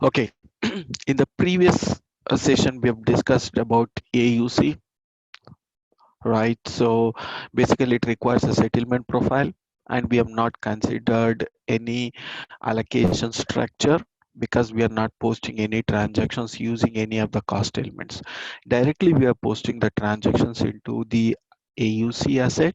Okay, in the previous session, we have discussed about AUC, right? So basically, it requires a settlement profile, and we have not considered any allocation structure because we are not posting any transactions using any of the cost elements. Directly, we are posting the transactions into the AUC asset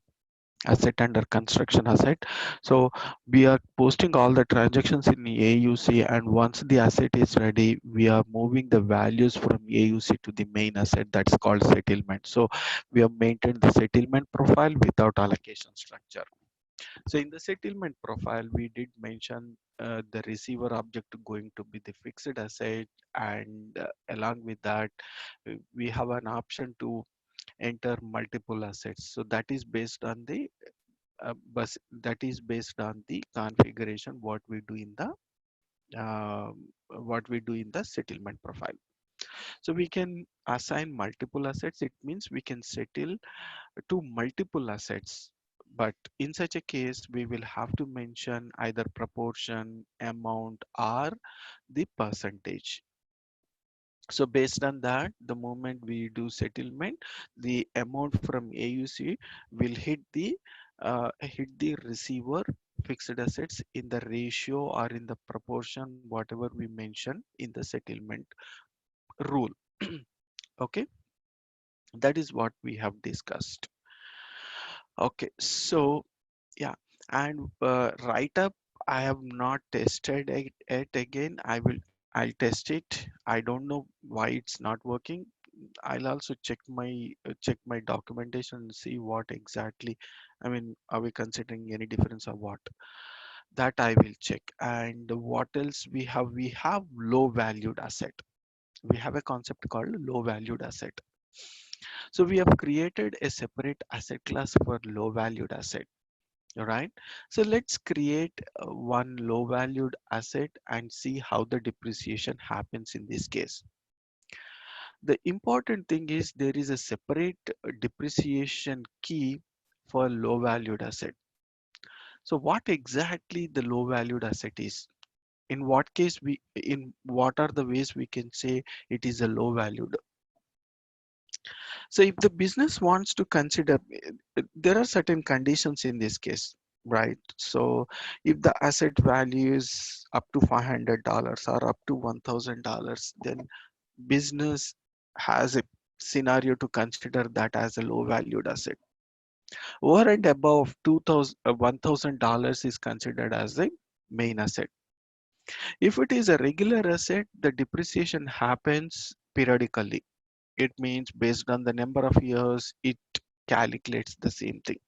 under construction asset. So we are posting all the transactions in AUC, and once the asset is ready, we are moving the values from AUC to the main asset. That's called settlement. So we have maintained the settlement profile without allocation structure. So in the settlement profile, we did mention the receiver object going to be the fixed asset, and along with that, we have an option to enter multiple assets. So that is based on the but that is based on the configuration what we do in the settlement profile. So we can assign multiple assets. It means we can settle to multiple assets, but in such a case we will have to mention either proportion, amount, or the percentage. So based on that, the moment we do settlement, the amount from AUC will hit the receiver fixed assets in the ratio or in the proportion whatever we mention in the settlement rule. Okay, that is what we have discussed. Okay, so yeah, and write up, I have not tested it again. I'll test it. I don't know why it's not working. I'll also check my documentation and see what exactly. I mean, are we considering any difference or what? That I will check. And what else we have? We have low valued asset. We have a concept called low valued asset. So we have created a separate asset class for low valued asset. All right. So let's create one low valued asset and see how the depreciation happens in this case. The important thing is there is a separate depreciation key for low valued asset. So what exactly the low valued asset is? In what are the ways we can say it is a low valued? So if the business wants to consider, there are certain conditions in this case, right? So if the asset value is up to $500 or up to $1,000, then business has a scenario to consider that as a low valued asset. Over and above $1,000 is considered as the main asset. If it is a regular asset, the depreciation happens periodically. It means based on the number of years, it calculates the same thing.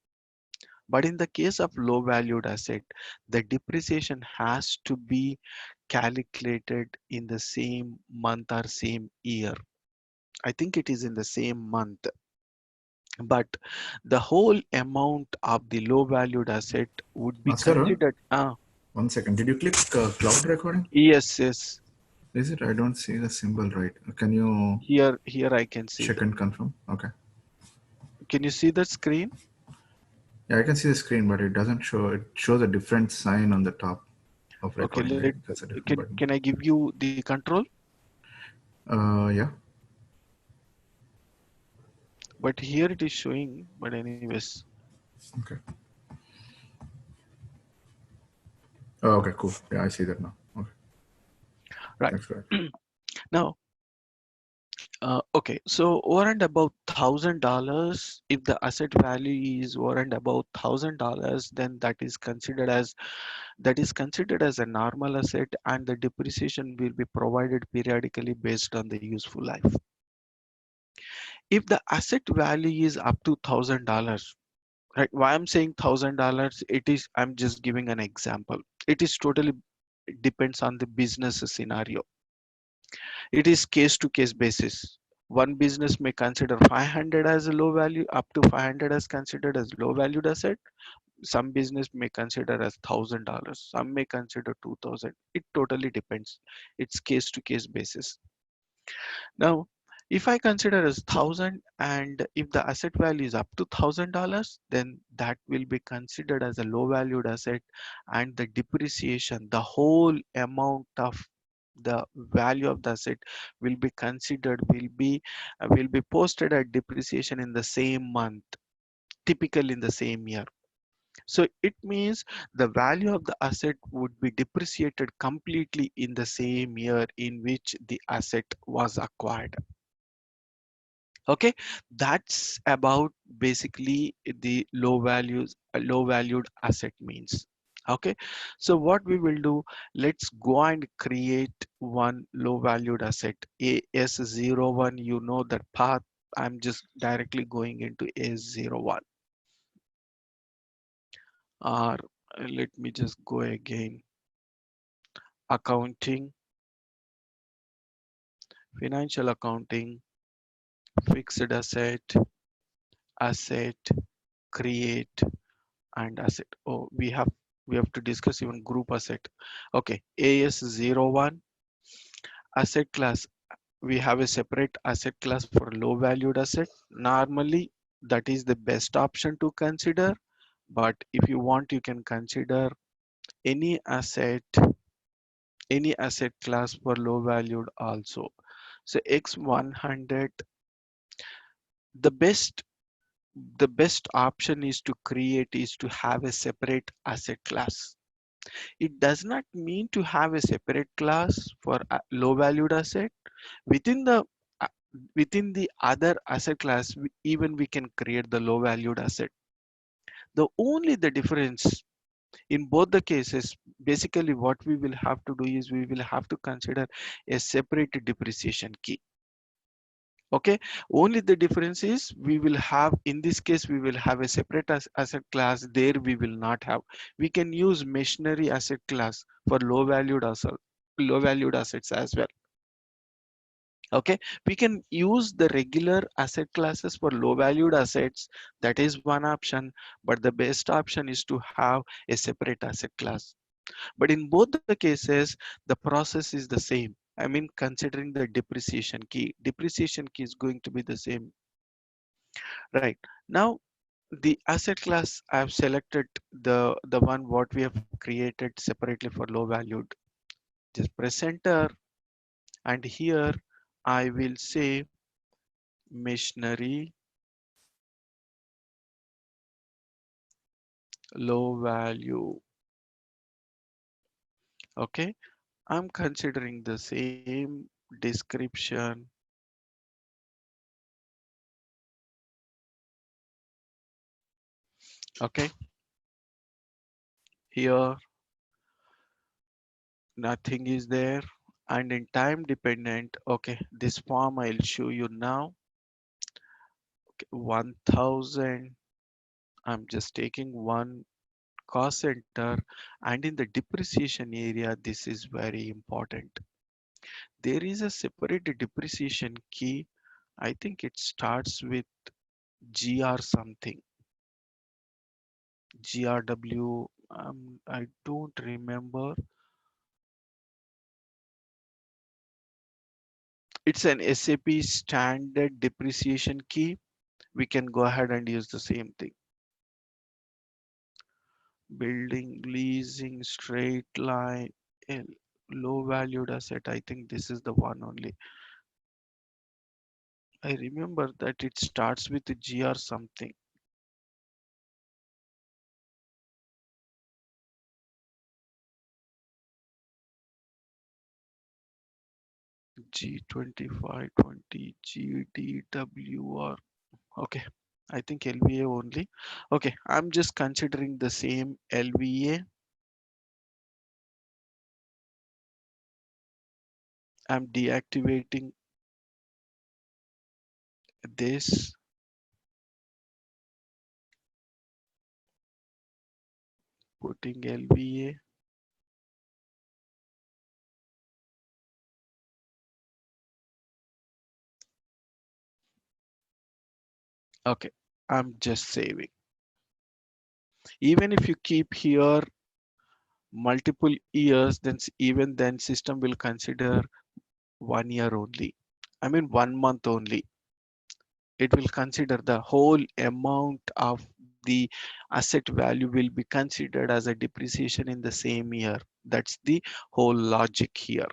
But in the case of low valued asset, the depreciation has to be calculated in the same month or same year. I think it is in the same month, but the whole amount of the low valued asset would be Master, considered. 1 second. Did you click cloud recording? Yes, yes. Is it? I don't see the symbol right. Can you Here I can see check that. and confirm? Okay. Can you see the screen? Yeah, I can see the screen, but it doesn't show. It shows a different sign on the top of Okay, recording. Maybe that's a different button. can I give you the control? Yeah. But here it is showing. But anyways, Okay. Oh, okay, cool. Yeah, I see that now. Okay. right. Thanks for that. Now, okay. So over and above $1,000, if the asset value is over and above $1,000, then that is considered as a normal asset, and the depreciation will be provided periodically based on the useful life. If the asset value is up to $1,000, right? Why I'm saying $1,000? It is, I'm just giving an example. It is totally depends on the business scenario. It is case to case basis. One business may consider 500 as a low value, up to 500 as considered as low valued asset. Some business may consider as $1,000. Some may consider 2,000. It totally depends. It's case to case basis. Now, if I consider as 1,000, and if the asset value is up to $1,000, then that will be considered as a low valued asset, and the depreciation, the whole amount of the value of the asset will be considered, will be posted at depreciation in the same month, typically in the same year. So it means the value of the asset would be depreciated completely in the same year in which the asset was acquired. Okay, that's about basically the low valued asset means. Okay, so what we will do, let's go and create one low valued asset, AS01. You know that path. I'm just directly going into AS01, or let me just go again. Accounting, financial accounting, fixed asset, asset, create, and asset. Oh, we have to discuss even group asset. Okay, AS01 asset class. We have a separate asset class for low valued asset. Normally, that is the best option to consider. But if you want, you can consider any asset, any asset class for low valued also. So X100, the best the best option is to create is to have a separate asset class. It does not mean to have a separate class for a low valued asset. Within the uh, within the other asset class, even we can create the low valued asset. The only the difference in both the cases, basically what we will have to do is we will have to consider a separate depreciation key. Okay, only the difference is we will have, in this case we will have a separate asset class. There we will not have. We can use machinery asset class for low valued assets as well. Okay, we can use the regular asset classes for low valued assets. That is one option, but the best option is to have a separate asset class. But in both the cases, the process is the same. I mean, considering the depreciation key is going to be the same. Right. Now, the asset class I've selected, the one what we have created separately for low valued. Just press enter, and here I will say machinery low value. Okay, I'm considering the same description. Okay, here nothing is there, and in time dependent. Okay, this form I'll show you now. Okay, 1000. I'm just taking one cost center, and in the depreciation area, this is very important. There is a separate depreciation key. I think it starts with GR something, GRW. I don't remember. It's an SAP standard depreciation key. We can go ahead and use the same thing. Building, leasing, straight line, L, low valued asset. I think this is the one only. I remember that it starts with GR something. G2520 GDWR. Okay, I think LVA only. Okay, I'm just considering the same LVA. I'm deactivating this, putting LVA. Okay, I'm just saving. Even if you keep here multiple years, then even then system will consider 1 year only. I mean 1 month only. It will consider the whole amount of the asset value will be considered as a depreciation in the same year. That's the whole logic here.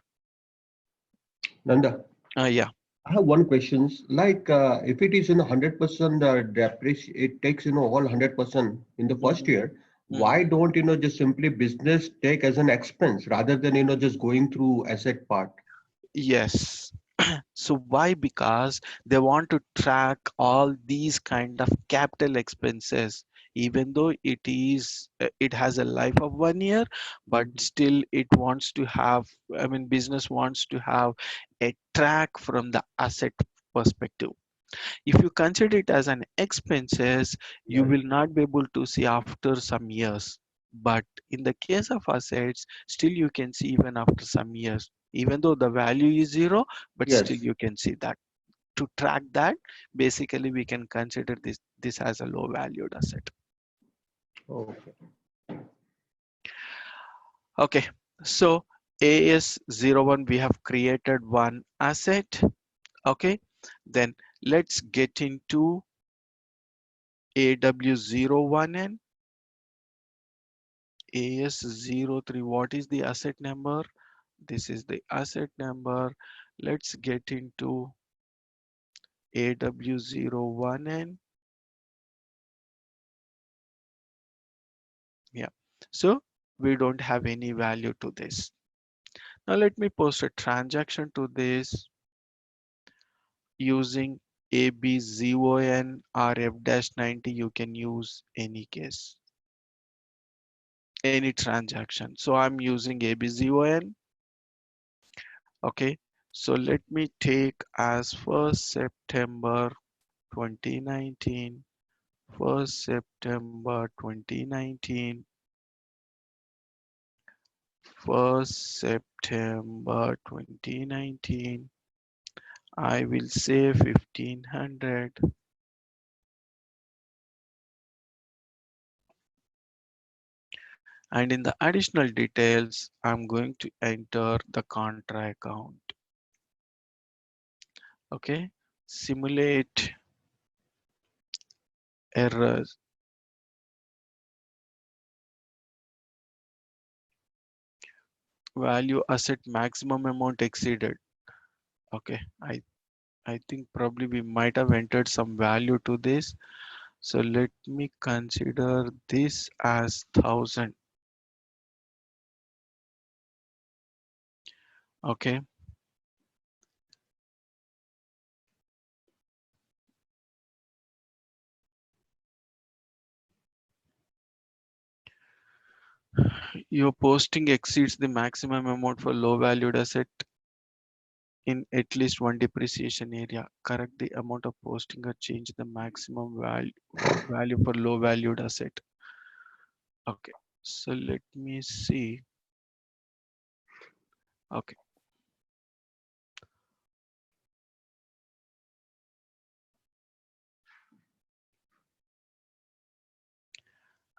Nanda, Yeah. I have one question. Like, if it is in 100% depreciation, it takes all 100% in the first Mhm, year. mhm. Why don't just simply business take as an expense rather than just going through asset part? Yes. So why? Because they want to track all these kind of capital expenses, even though it has a life of 1 year, but Mhm. still it wants to have, I mean, business wants to have a track from the asset perspective. If you consider it as an expenses, you Yes. will not be able to see after some years. But in the case of assets, still you can see even after some years, even though the value is zero, but still Yes. you can see that. To track that, basically we can consider this as a low valued asset. Okay. Okay, so AS01 we have created one asset. Okay, then let's get into AW01N. AS03, what is the asset number? This is the asset number. Let's get into AW01N. Yeah, so we don't have any value to this. Now let me post a transaction to this using ABZON RF-90. You can use any case, any transaction. So I'm using ABZON. Okay, so let me take as 1st September 2019, 1st September 2019, 1st September 2019. I will say 1500, and in the additional details I'm going to enter the contra account. Okay, simulate errors, value asset maximum amount exceeded. Okay, I think probably we might have entered some value to this. So let me consider this as 1000. Okay, your posting exceeds the maximum amount for low valued asset in at least one depreciation area. Correct the amount of posting or change the maximum value for low valued asset. Okay, so let me see. Okay,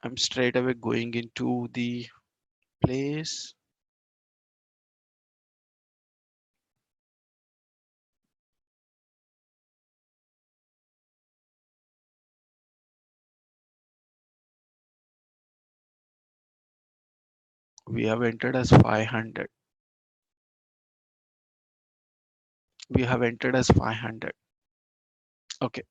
I'm straight away going into the place. We have entered as 500. We have entered as 500. Okay,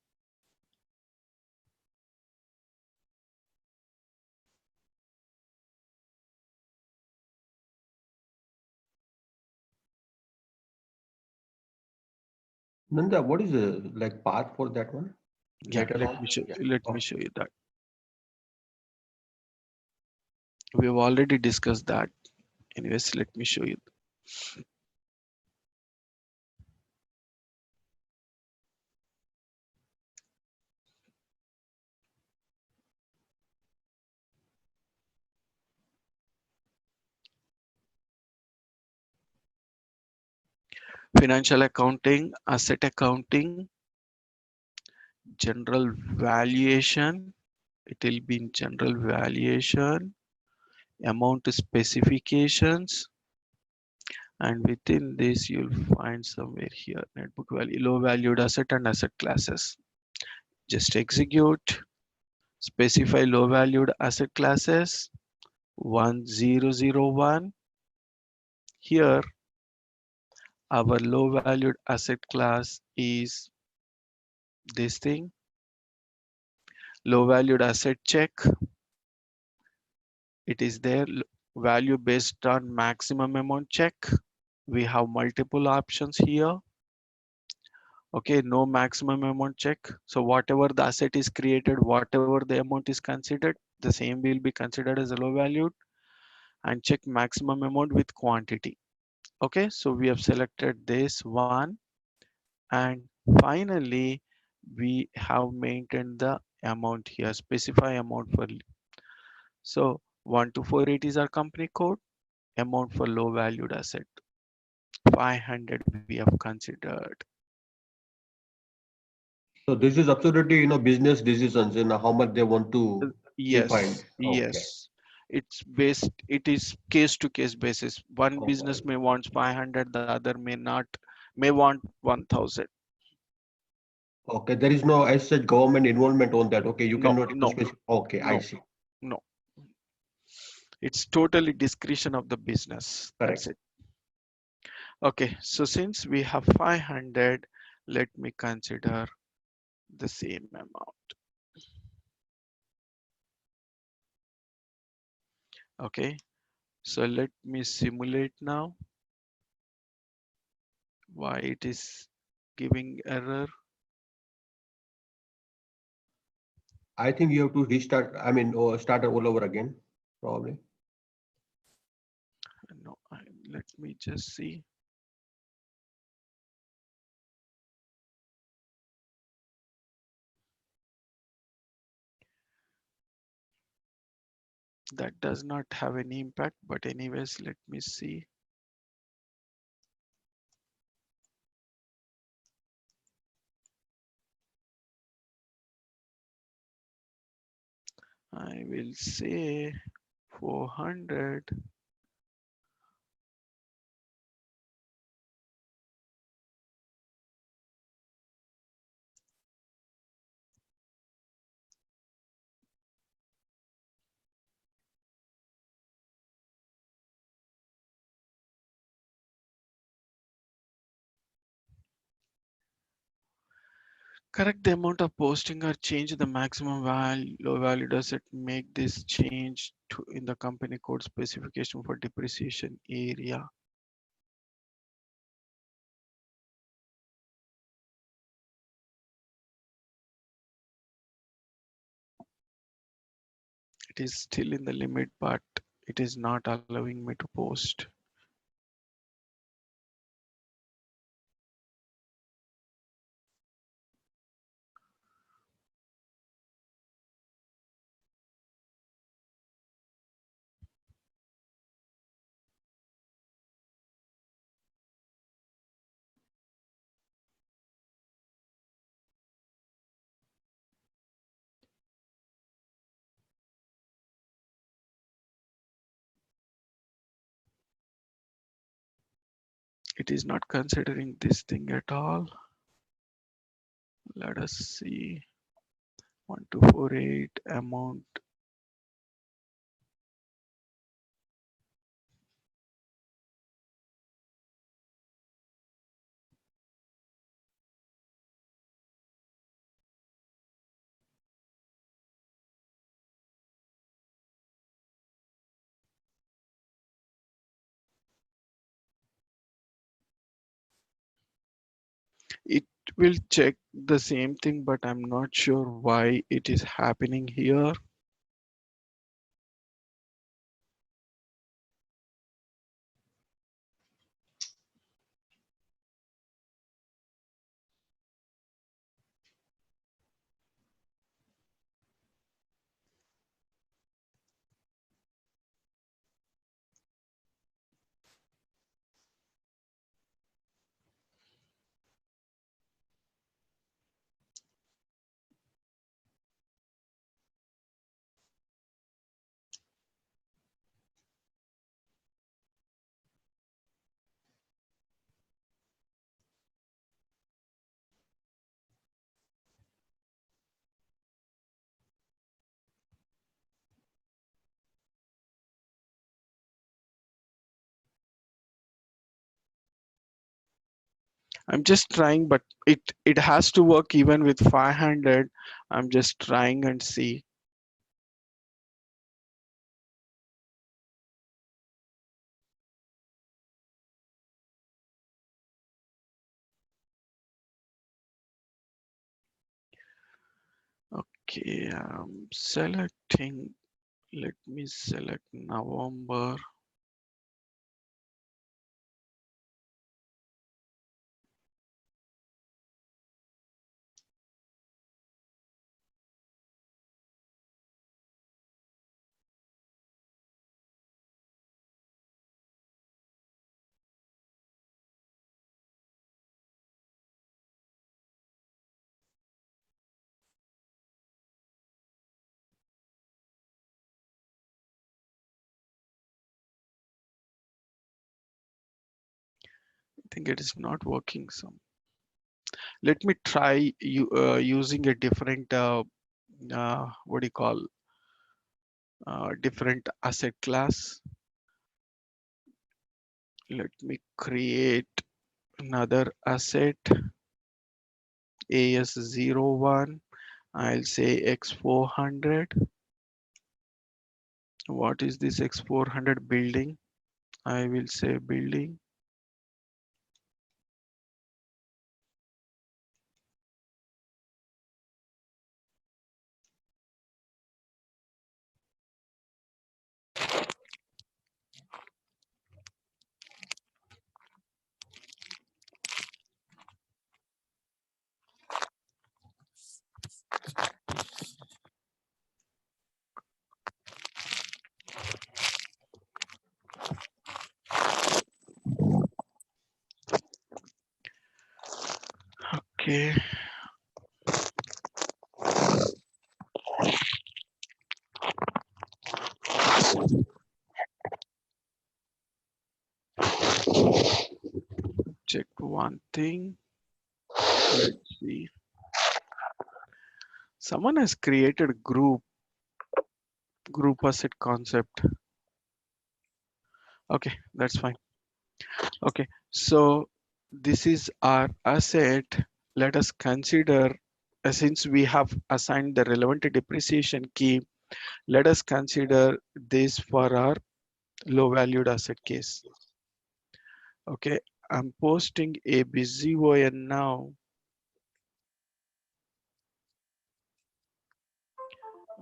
Nanda, what is the like path for that one yeah, later let on? me show Yeah. let me Okay. show you that. We have already discussed that. Anyways, let me show you. Financial accounting, asset accounting, general valuation. It will be in general valuation, amount specifications, and within this you'll find somewhere here net book value, low valued asset and asset classes. Just execute, specify low valued asset classes 1001. Here Our low valued asset class is this thing, low valued asset check. It is there, value based on maximum amount check. We have multiple options here. Okay, no maximum amount check. So whatever the asset is created, whatever the amount is considered, the same will be considered as a low valued, and check maximum amount with quantity. Okay, so we have selected this one, and finally we have maintained the amount here, specify amount for. So 1248 is our company code, amount for low valued asset 500 we have considered. So this is absolutely, business decisions, how much they want to define. Yes, Okay. yes. It's based, it is case to case basis. One Okay. business may want 500, the other may not, may want 1000. Okay. There is no as such government involvement on that. Okay. You No, cannot no, Okay. I no, see. no. It's totally discretion of the business. That's Correct. it. Okay, so since we have 500, let me consider the same amount. Okay, so let me simulate now why it is giving error. I think you have to restart, I mean, or start all over again, probably. No, let me just see. That does not have any impact, but anyways, let me see. I will say 400. Correct the amount of posting or change the maximum value, low value. Does it make this change to in the company code specification for depreciation area? It is still in the limit, but it is not allowing me to post. It is not considering this thing at all. Let us see. 1248 amount. It will check the same thing, but I'm not sure why it is happening here. I'm just trying, but it has to work even with 500. I'm just trying and see. Okay, I'm selecting. Let me select November. I think it is not working. So let me try using a different what do you call different asset class. Let me create another asset AS01. I'll say X400. What is this X400 building? I will say building. Okay, check one thing. Let's see. Someone has created group asset concept. Okay, that's fine. Okay, so this is our asset. Let us consider, since we have assigned the relevant depreciation key, let us consider this for our low valued asset case. Okay, I'm posting ABZON now.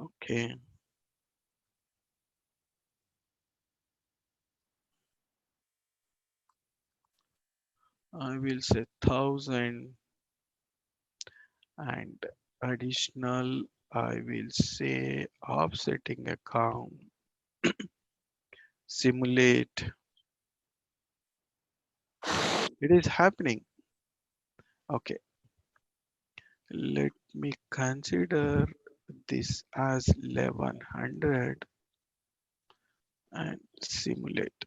Okay, I will say 1000 and additional, I will say offsetting account, simulate. It is happening. Okay, let me consider this as 1100 and simulate.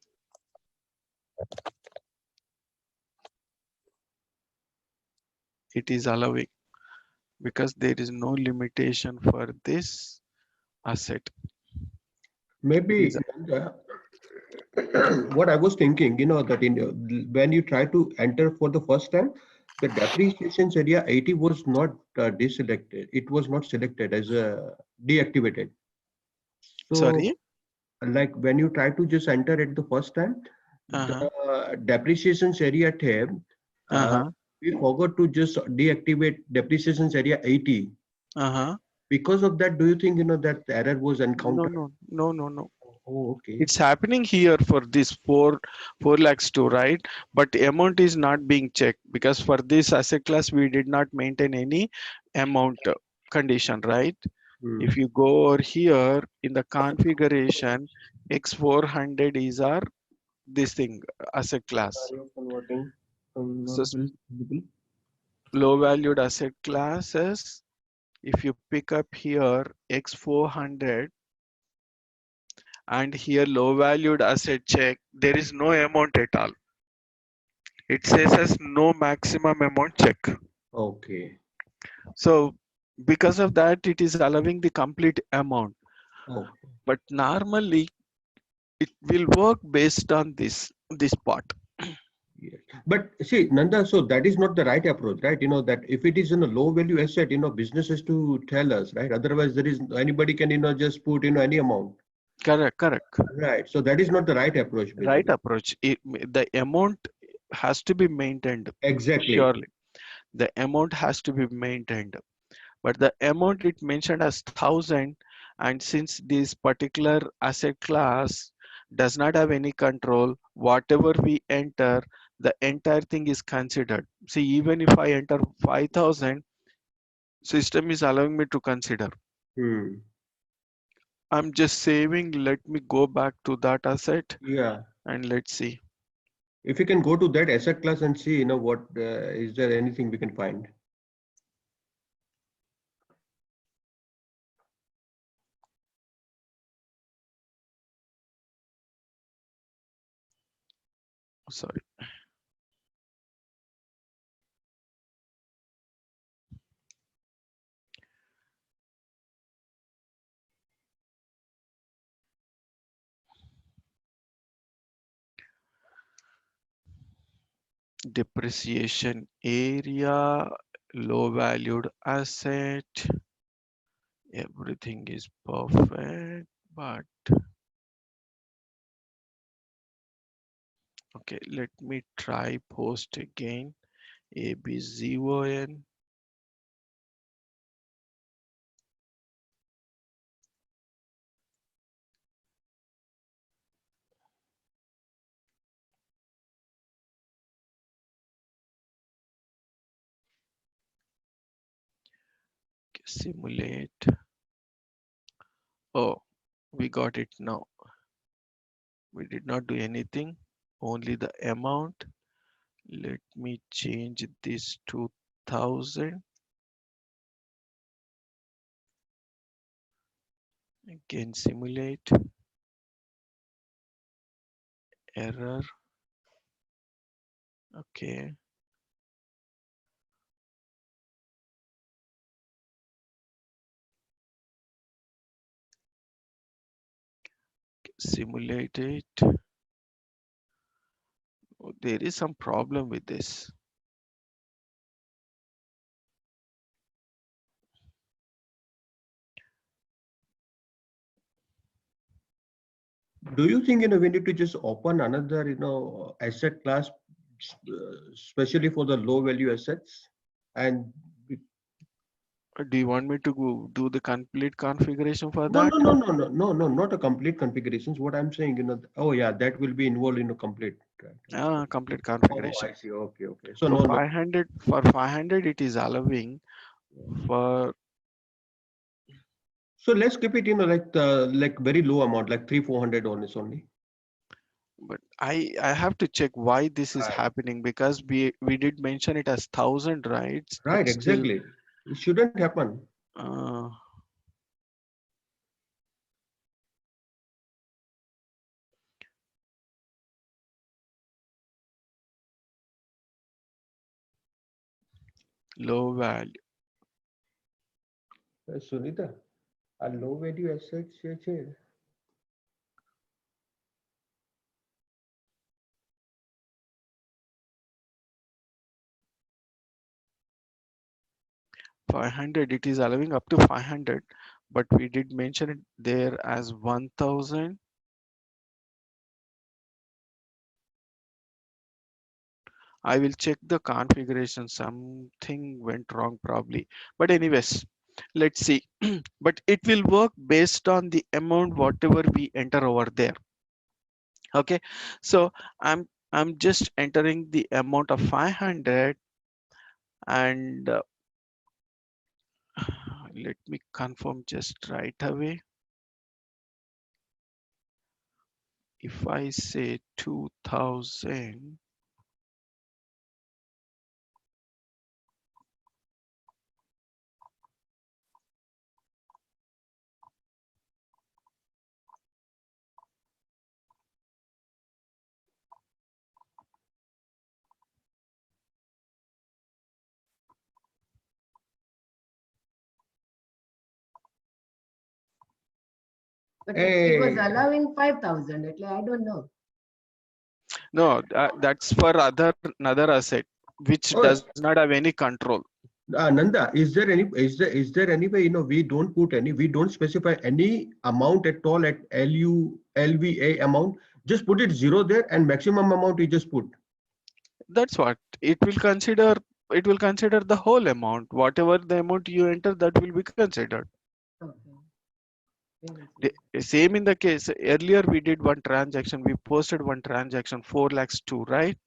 It is allowing because there is no limitation for this asset. It Maybe is what I was thinking, that when you try to enter for the first time, the depreciation area 80 was not deselected. It was not selected as deactivated. So, sorry. like when you try to just enter it the first time, Uh-huh. the depreciation area tab, uh, Uh-huh. we forgot to just deactivate depreciation area 80. Uh-huh. Because of that, do you think that error was No, encountered? no, no, no, no. Oh, okay. It's happening here for this 4 lakhs too, right? But amount is not being checked because for this asset class we did not maintain any amount condition, right? Hmm. If you go over here in the configuration, X400 is our this thing asset class. Are you converting from So not visible? low valued asset classes, if you pick up here X400 and here low valued asset check, there is no amount at all. It says as no maximum amount check. Okay. So because of that, it is allowing the complete amount. Okay. But normally it will work based on this part. Yes. But see, Nanda, so that is not the right approach, right? That if it is in a low value asset, business has to tell us, right? Otherwise, there is anybody can, just put, any amount. Correct, correct. Right. So that is not the right approach, Right basically. approach. The amount has to be maintained. Exactly. Surely, the amount has to be maintained. But the amount it mentioned as 1,000, and since this particular asset class does not have any control, whatever we enter, the entire thing is considered. See, even if I enter 5,000, system is allowing me to consider. Hmm. I'm just saving. Let me go back to that asset Yeah. and let's see. If you can go to that asset class and see, what is there anything we can find? Sorry. Depreciation area, low valued asset, everything is perfect, but okay, let me try post again. ABZON. Simulate. Oh, we got it now. We did not do anything, only the amount. Let me change this to 1,000. Again, simulate. Error. Okay. Simulate it. Oh, there is some problem with this. Do you think, we need to just open another, asset class, especially for the low value assets? And Do you want me to do the complete configuration for no, that? no, no, no, no, no, no, not a complete configurations. What I'm saying, oh yeah, that will be involved in a complete. Right. Ah, complete Oh, configuration. I see. Okay, okay. So For no, no. 500, for 500, it is allowing for, So let's keep it, like very low amount, like 300-400 on this only. but I have to check why this is Right. happening because we did mention it as 1,000, right? But Right, still, exactly. It shouldn't happen. uh, low value. Sunita, a low value assets છે. 500, it is allowing up to 500, but we did mention it there as 1,000. I will check the configuration. Something went wrong probably. But anyways, let's see. But it will work based on the amount whatever we enter over there. Okay. So I'm just entering the amount of 500 and let me confirm just right away. If I say 2,000, But it was Hey, allowing 5,000. I don't know. No, that's for another asset which Oh, does not have any control. Nanda, is there any way, we don't put any, we don't specify any amount at all at LVA amount. Just put it zero there, and maximum amount you just put. That's what it will consider. It will consider the whole amount. Whatever the amount you enter, that will be considered. Okay. We will see. Same in the case earlier we did one transaction. We posted one transaction 4 lakhs two, right?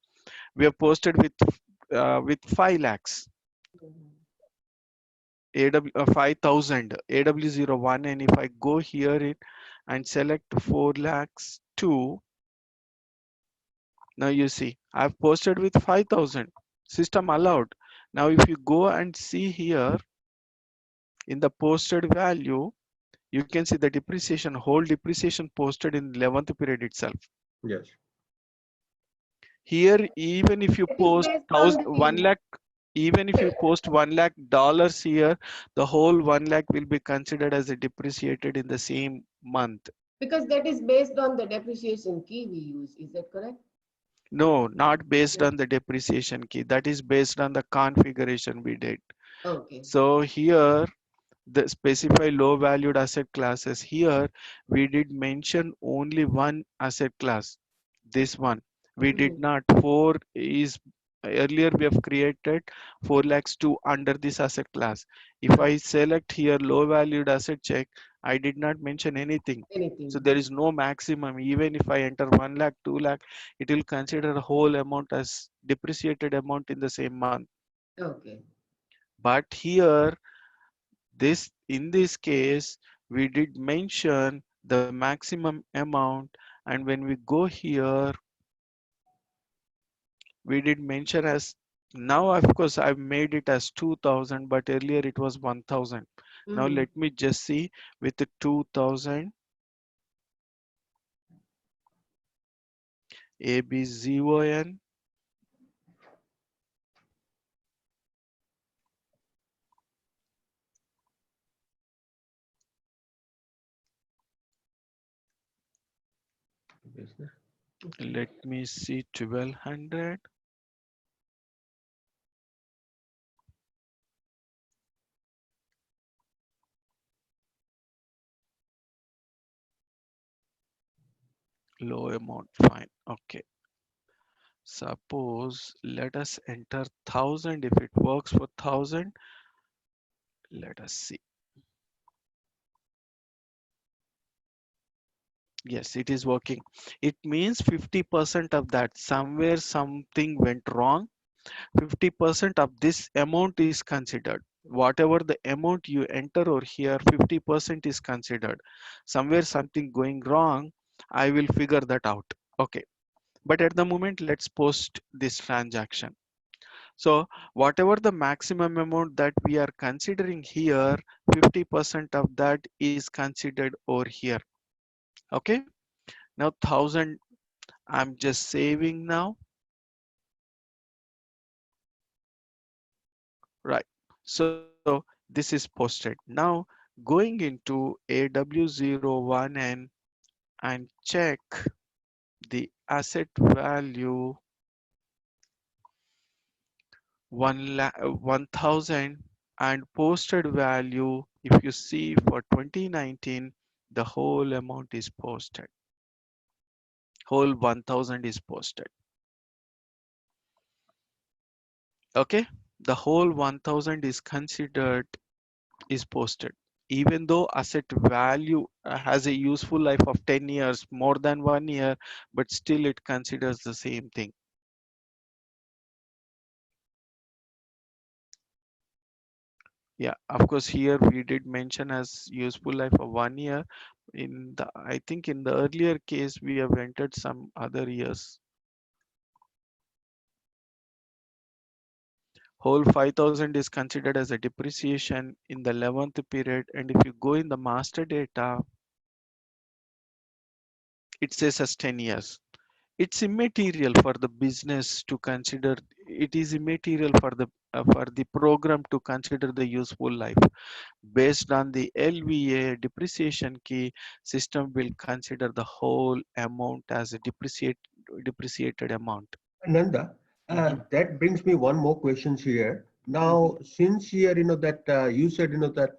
We have posted with 5 lakhs. Mhm. AW 5000 AW01, and if I go here it and select 4 lakhs 2, now you see I've posted with 5000, system allowed. Now if you go and see here in the posted value, you can see the depreciation, whole depreciation posted in 11th period itself. Yes. Here even if you It is post based on thousand the 1 lakh, even if you post 1 lakh dollars here, the whole 1 lakh will be considered as a depreciated in the same month. because that is based on the depreciation key we use. Is that correct? No, not based No. on the depreciation key. That is based on the configuration we did. Okay. So here the specify low valued asset classes. Here we did mention only one asset class. This one we did Mhm. not. Four is earlier we have created 4 lakhs two under this asset class. If I select here low valued asset check, I did not mention anything. So Anything. there is no maximum. Even if I enter 1 lakh, 2 lakh, it will consider the whole amount as depreciated amount in the same month. Okay. But here, in this case, we did mention the maximum amount, and when we go here, we did mention as, now of course I've made it as 2000, but earlier it was 1000. Now Mhm. let me just see with the 2000 ABZON. Business. Okay. Let me see 1200. Low amount, fine. Okay. Suppose let us enter 1000. If it works for 1000, let us see. Yes, it is working. It means 50% of that, somewhere something went wrong. 50% of this amount is considered. Whatever the amount you enter over here, 50% is considered. Somewhere something going wrong, I will figure that out. Okay. But at the moment, let's post this transaction. So whatever the maximum amount that we are considering here, 50% of that is considered over here. Okay. Now 1000, I'm just saving now. Right. So this is posted. Now going into AW01 and check the asset value 1000 and posted value. If you see for 2019, the whole amount is posted. Whole 1000 is posted. Okay. The whole 1000 is considered is posted. Even though asset value has a useful life of 10 years, more than 1 year, but still it considers the same thing. Yeah, of course, here we did mention as useful life of 1 year. I think in the earlier case, we have entered some other years. Whole 5000 is considered as a depreciation in the 11th period. And if you go in the master data, it says as 10 years. It's immaterial for the business to consider. It is immaterial for the program to consider the useful life. Based on the LVA depreciation key, system will consider the whole amount as a depreciate depreciated amount. Nanda, Mhm, that brings me one more questions here. mhm. Now, since here, that you said, that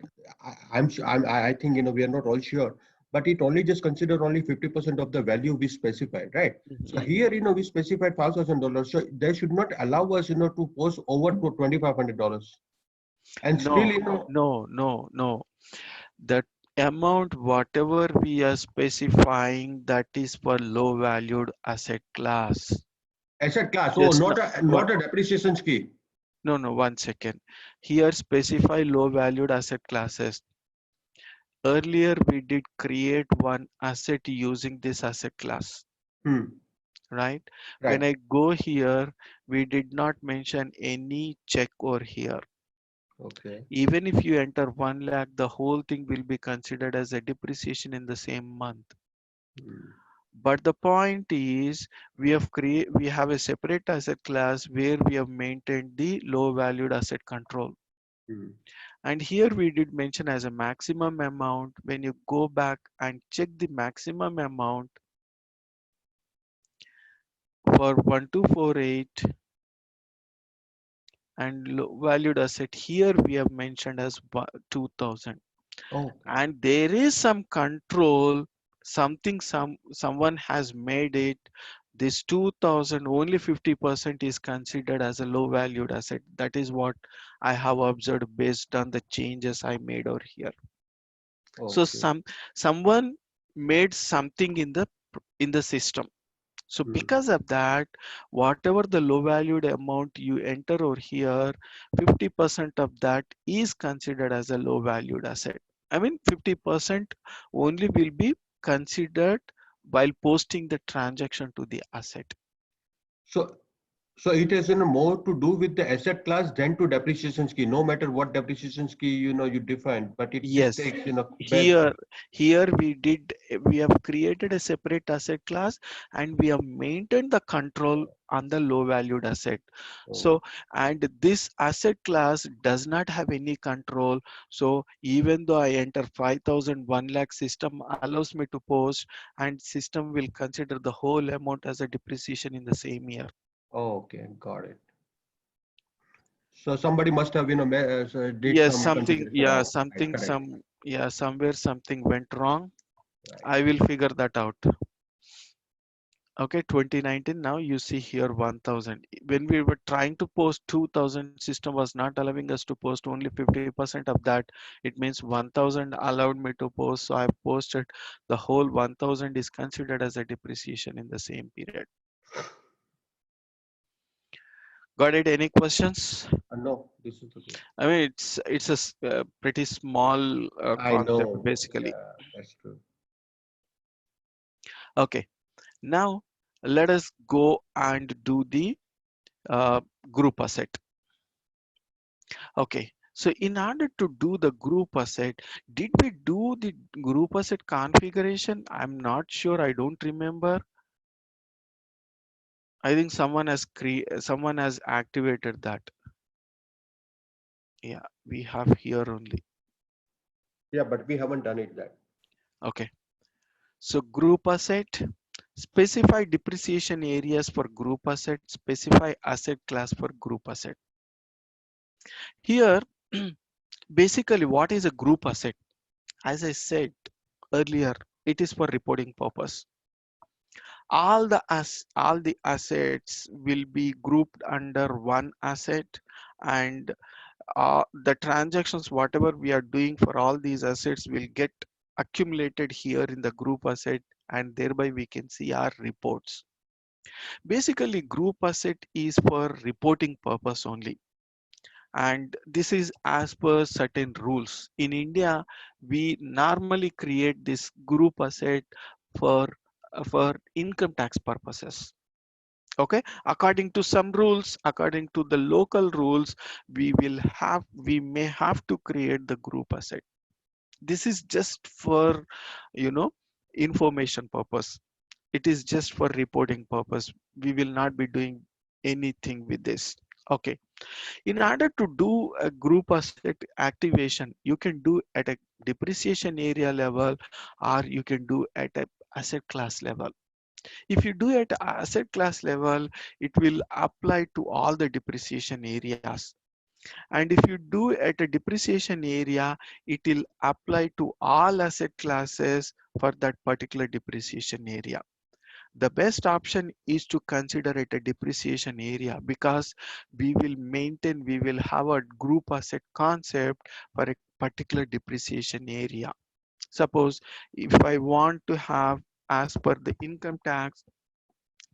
I'm, I think, we are not all sure, but it only just consider only 50% of the value we specified, right? So Mhm. here, we specified $5,000. So they should not allow us, to post over to $2,500. And still, No, no. The amount whatever we are specifying, that is for low valued asset class. asset class, oh, Just not no, a, what? not a depreciation scheme. No, 1 second. Here specify low valued asset classes. Earlier we did create one asset using this asset class, Hmm, right? When right. I go here, we did not mention any check over here. Okay. Even if you enter 1 lakh, the whole thing will be considered as a depreciation in the same month. Hmm, But the point is, we have a separate asset class where we have maintained the low valued asset control. hmm. And here we did mention as a maximum amount. When you go back and check the maximum amount for 1248 and low valued asset, here we have mentioned as 2000. Okay. And there is some control, something someone has made it. This 2000, only 50% is considered as a low valued asset. That is what I have observed based on the changes I made over here. So Okay. someone made something in the system. So Hmm. because of that, whatever the low valued amount you enter over here, 50% of that is considered as a low valued asset. I mean, 50% only will be considered while posting the transaction to the asset. So So it has, more to do with the asset class than to depreciation scheme. No matter what depreciation scheme you define, but it Yes, takes best. here here we have created a separate asset class and we have maintained the control on the low valued asset. Oh, So, and this asset class does not have any control. So even though I enter 5,000, 1 lakh, system allows me to post, and system will consider the whole amount as a depreciation in the same year. okay, got it. So somebody must have so did Yes, some something, configuration yeah, wrong. Right, something, correct. yeah, somewhere something went wrong. Right. I will figure that out. Okay, 2019. Now you see here 1000. When we were trying to post 2000, system was not allowing us to post only 50% of that. It means 1000 allowed me to post. So I posted the whole 1000 is considered as a depreciation in the same period. Got it? Any questions? No, this is the good. I mean, it's a pretty small I concept know. basically. Yeah, that's true. Okay, now let us go and do the uh, group asset. Okay, so in order to do the group asset, did we do the group asset configuration? I'm not sure. I don't remember. I think someone has activated that. Yeah, we have here only. Yeah, but we haven't done it that. Okay, so group asset, specify depreciation areas for group asset, specify asset class for group asset. Here, basically, what is a group asset? As I said earlier, it is for reporting purpose. All the assets will be grouped under one asset, and the transactions whatever we are doing for all these assets will get accumulated here in the group asset, and thereby we can see our reports. Basically, group asset is for reporting purpose only, and this is as per certain rules. In India, we normally create this group asset for for income tax purposes. Okay, according to some rules, according to the local rules, we may have to create the group asset. This is just for, you know, information purpose. It is just for reporting purpose. We will not be doing anything with this. Okay, in order to do a group asset activation, you can do at a depreciation area level, or you can do at a asset class level. If you do at asset class level, it will apply to all the depreciation areas. And if you do at a depreciation area, it will apply to all asset classes for that particular depreciation area. The best option is to consider it a depreciation area because we will have a group asset concept for a particular depreciation area. Suppose if I want to have as per the income tax,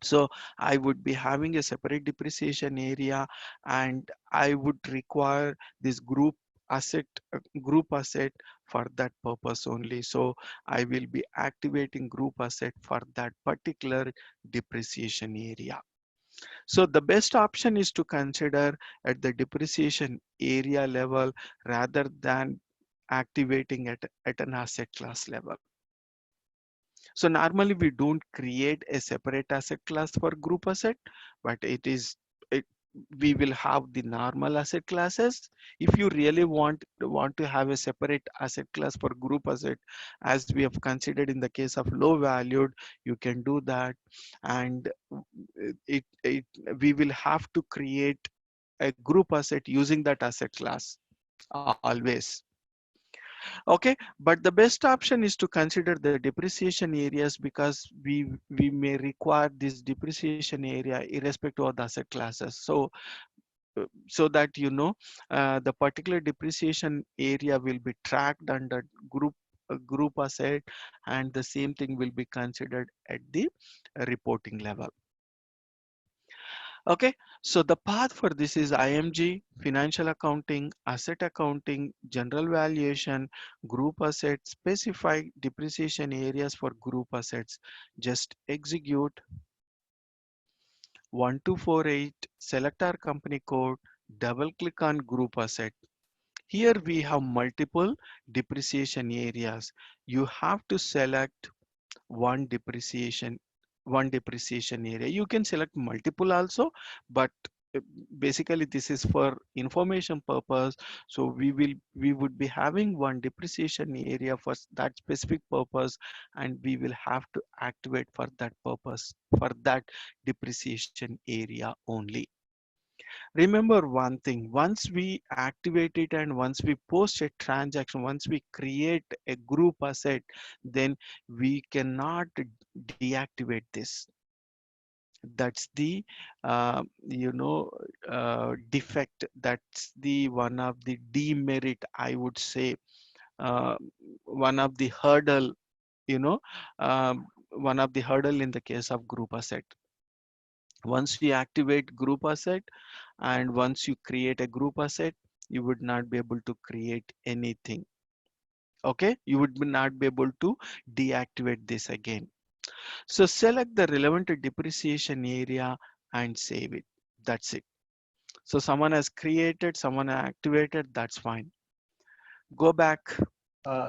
so I would be having a separate depreciation area and I would require this asset group asset for that purpose only. So I will be activating group asset for that particular depreciation area. So the best option is to consider at the depreciation area level rather than activating at an asset class level. So normally we don't create a separate asset class for group asset, but it, we will have the normal asset classes. If you really want to have a separate asset class for group asset, as we have considered in the case of low valued, you can do that, and it we will have to create a group asset using that asset class always. Okay, but the best option is to consider the depreciation areas because we may require this depreciation area irrespective of the asset classes. So so that the particular depreciation area will be tracked under group asset, and the same thing will be considered at the reporting level. Okay, so the path for this is IMG, financial accounting, asset accounting, general valuation, group assets, specify depreciation areas for group assets. Just execute 1248, select our company code, double click on group asset. Here we have multiple depreciation areas. You have to select one depreciation area. You can select multiple also, but uh, basically this is for information purpose. So we would be having one depreciation area for that specific purpose, and we will have to activate for that purpose for that depreciation area only. Remember one thing, once we activate it and once we post a transaction, once we create a group asset, then we cannot deactivate this. That's the defect. That's the one of the demerit, I would say, uh, one of the hurdle, you know, one of the hurdle in the case of group asset. Once you activate group asset and once you create a group asset, you would not be able to create anything. Okay, you would not be able to deactivate this again. So select the relevant depreciation area and save it. That's it. So someone has created, someone has activated, that's fine. Go back.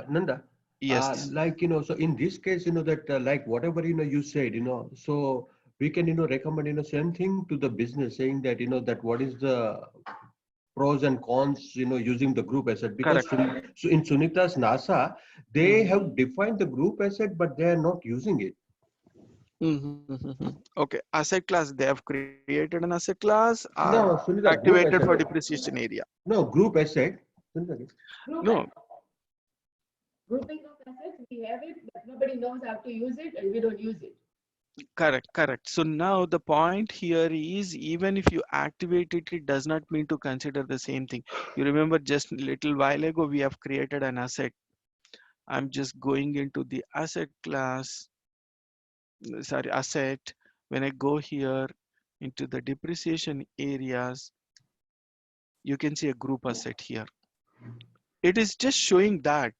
Nanda, Yes, like, so in this case, that like whatever, you said, so we can, recommend, same thing to the business saying that, that what is the pros and cons, using the group asset because correct. So in Sunita's NASA, they Mhm. have defined the group asset, but they are not using it. Okay, asset class, they have created an asset class or No, Sunita, activated group for asset. depreciation area. No, group asset. Sunita, Group No, asset. Grouping of assets, we have it, but nobody knows how to use it and we don't use it. correct. So now the point here is even if you activate it, it does not mean to consider the same thing. You remember just a little while ago, we have created an asset. I'm just going into the asset class, sorry, asset. When I go here into the depreciation areas, you can see a group asset here. It is just showing that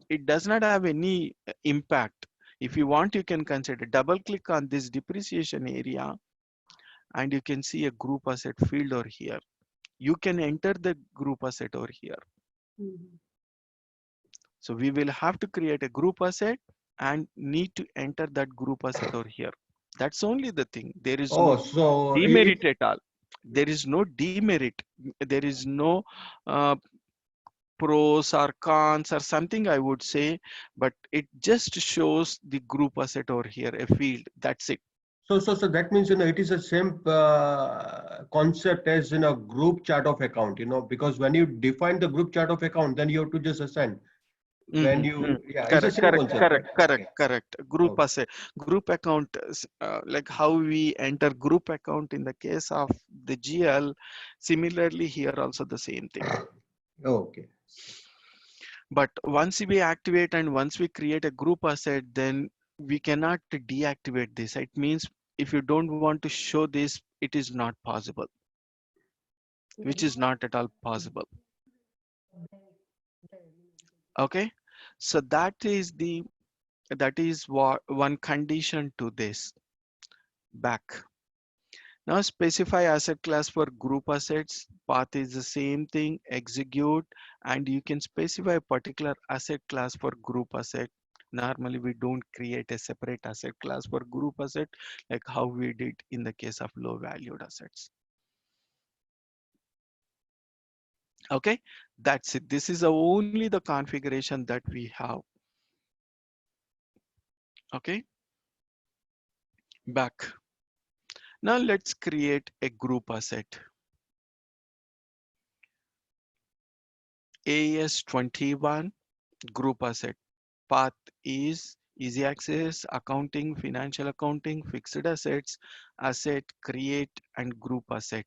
it does not have any impact. If you want, you can consider double click on this depreciation area and you can see a group asset field over here. You can enter the group asset over here. Mhm. So we will have to create a group asset and need to enter that group asset over here. That's only the thing. There is no oh, so demerit at all. There is no demerit. There is no uh, pros or cons or something I would say, but it just shows the group asset over here, a field. That's it. So that means, it is the same concept as in a group chart of account, because when you define the group chart of account, then you have to just assign. When Mm-hmm. yeah, it's the Correct, same correct, concept, correct, right? correct, Okay. correct. Group Okay. asset, group account, like how we enter group account in the case of the GL. Similarly, here also the same thing. Okay. But once we activate and once we create a group asset, then we cannot deactivate this. It means if you don't want to show this, it is not possible, which is not at all possible. Okay, so that is what one condition to this. Back. Now specify asset class for group assets. Path is the same thing, execute, and you can specify a particular asset class for group asset. Normally we don't create a separate asset class for group asset like how we did in the case of low valued assets. Okay, that's it. This is only the configuration that we have. Okay, back. Now let's create a group asset. AS21 group asset. Path is easy access, accounting, financial accounting, fixed assets, asset, create, and group asset.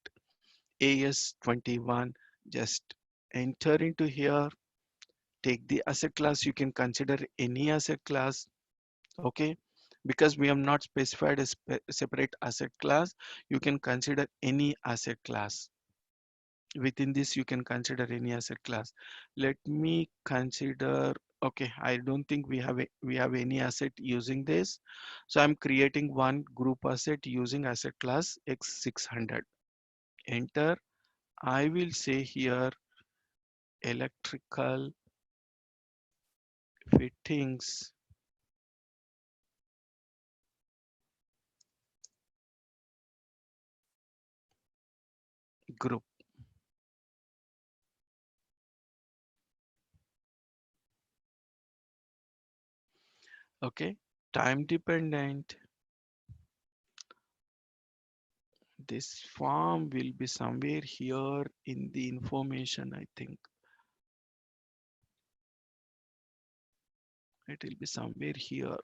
AS21, just enter into here, take the asset class. You can consider any asset class, okay? Because we have not specified a separate asset class, you can consider any asset class. Within this you can consider any asset class. Let me consider, okay, I don't think we have any asset using this, so I'm creating one group asset using asset class X600. Enter. I will say here electrical fittings group. Okay, time dependent. This form will be somewhere here in the information. I think it will be somewhere here.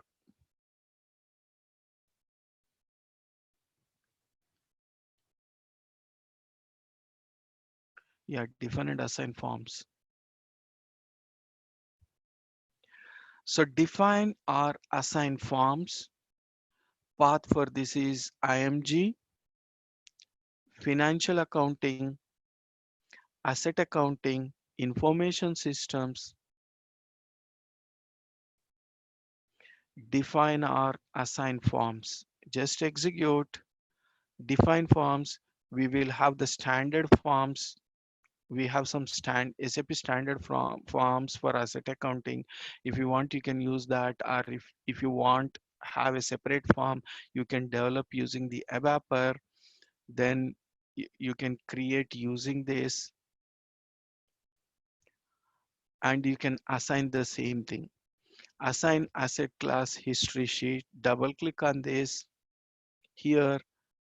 Yeah, define and assign forms. So define or assign forms. Path for this is IMG, financial accounting, asset accounting, information systems. Define or assign forms. Just execute, define forms. We will have the standard forms. We have some SAP standard forms for asset accounting. If you want, you can use that, or if you want have a separate form, you can develop using the ABAPer. Then you can create using this, and you can assign the same thing. Assign asset class history sheet. Double click on this here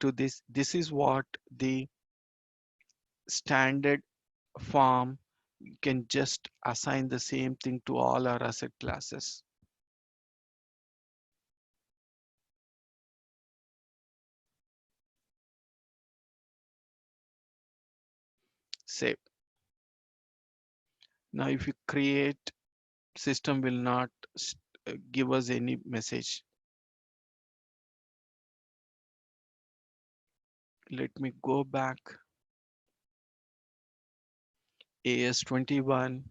to this. This is what the standard form. You can just assign the same thing to all our asset classes. Save. Now if you create, system will not give us any message. Let me go back. AS21.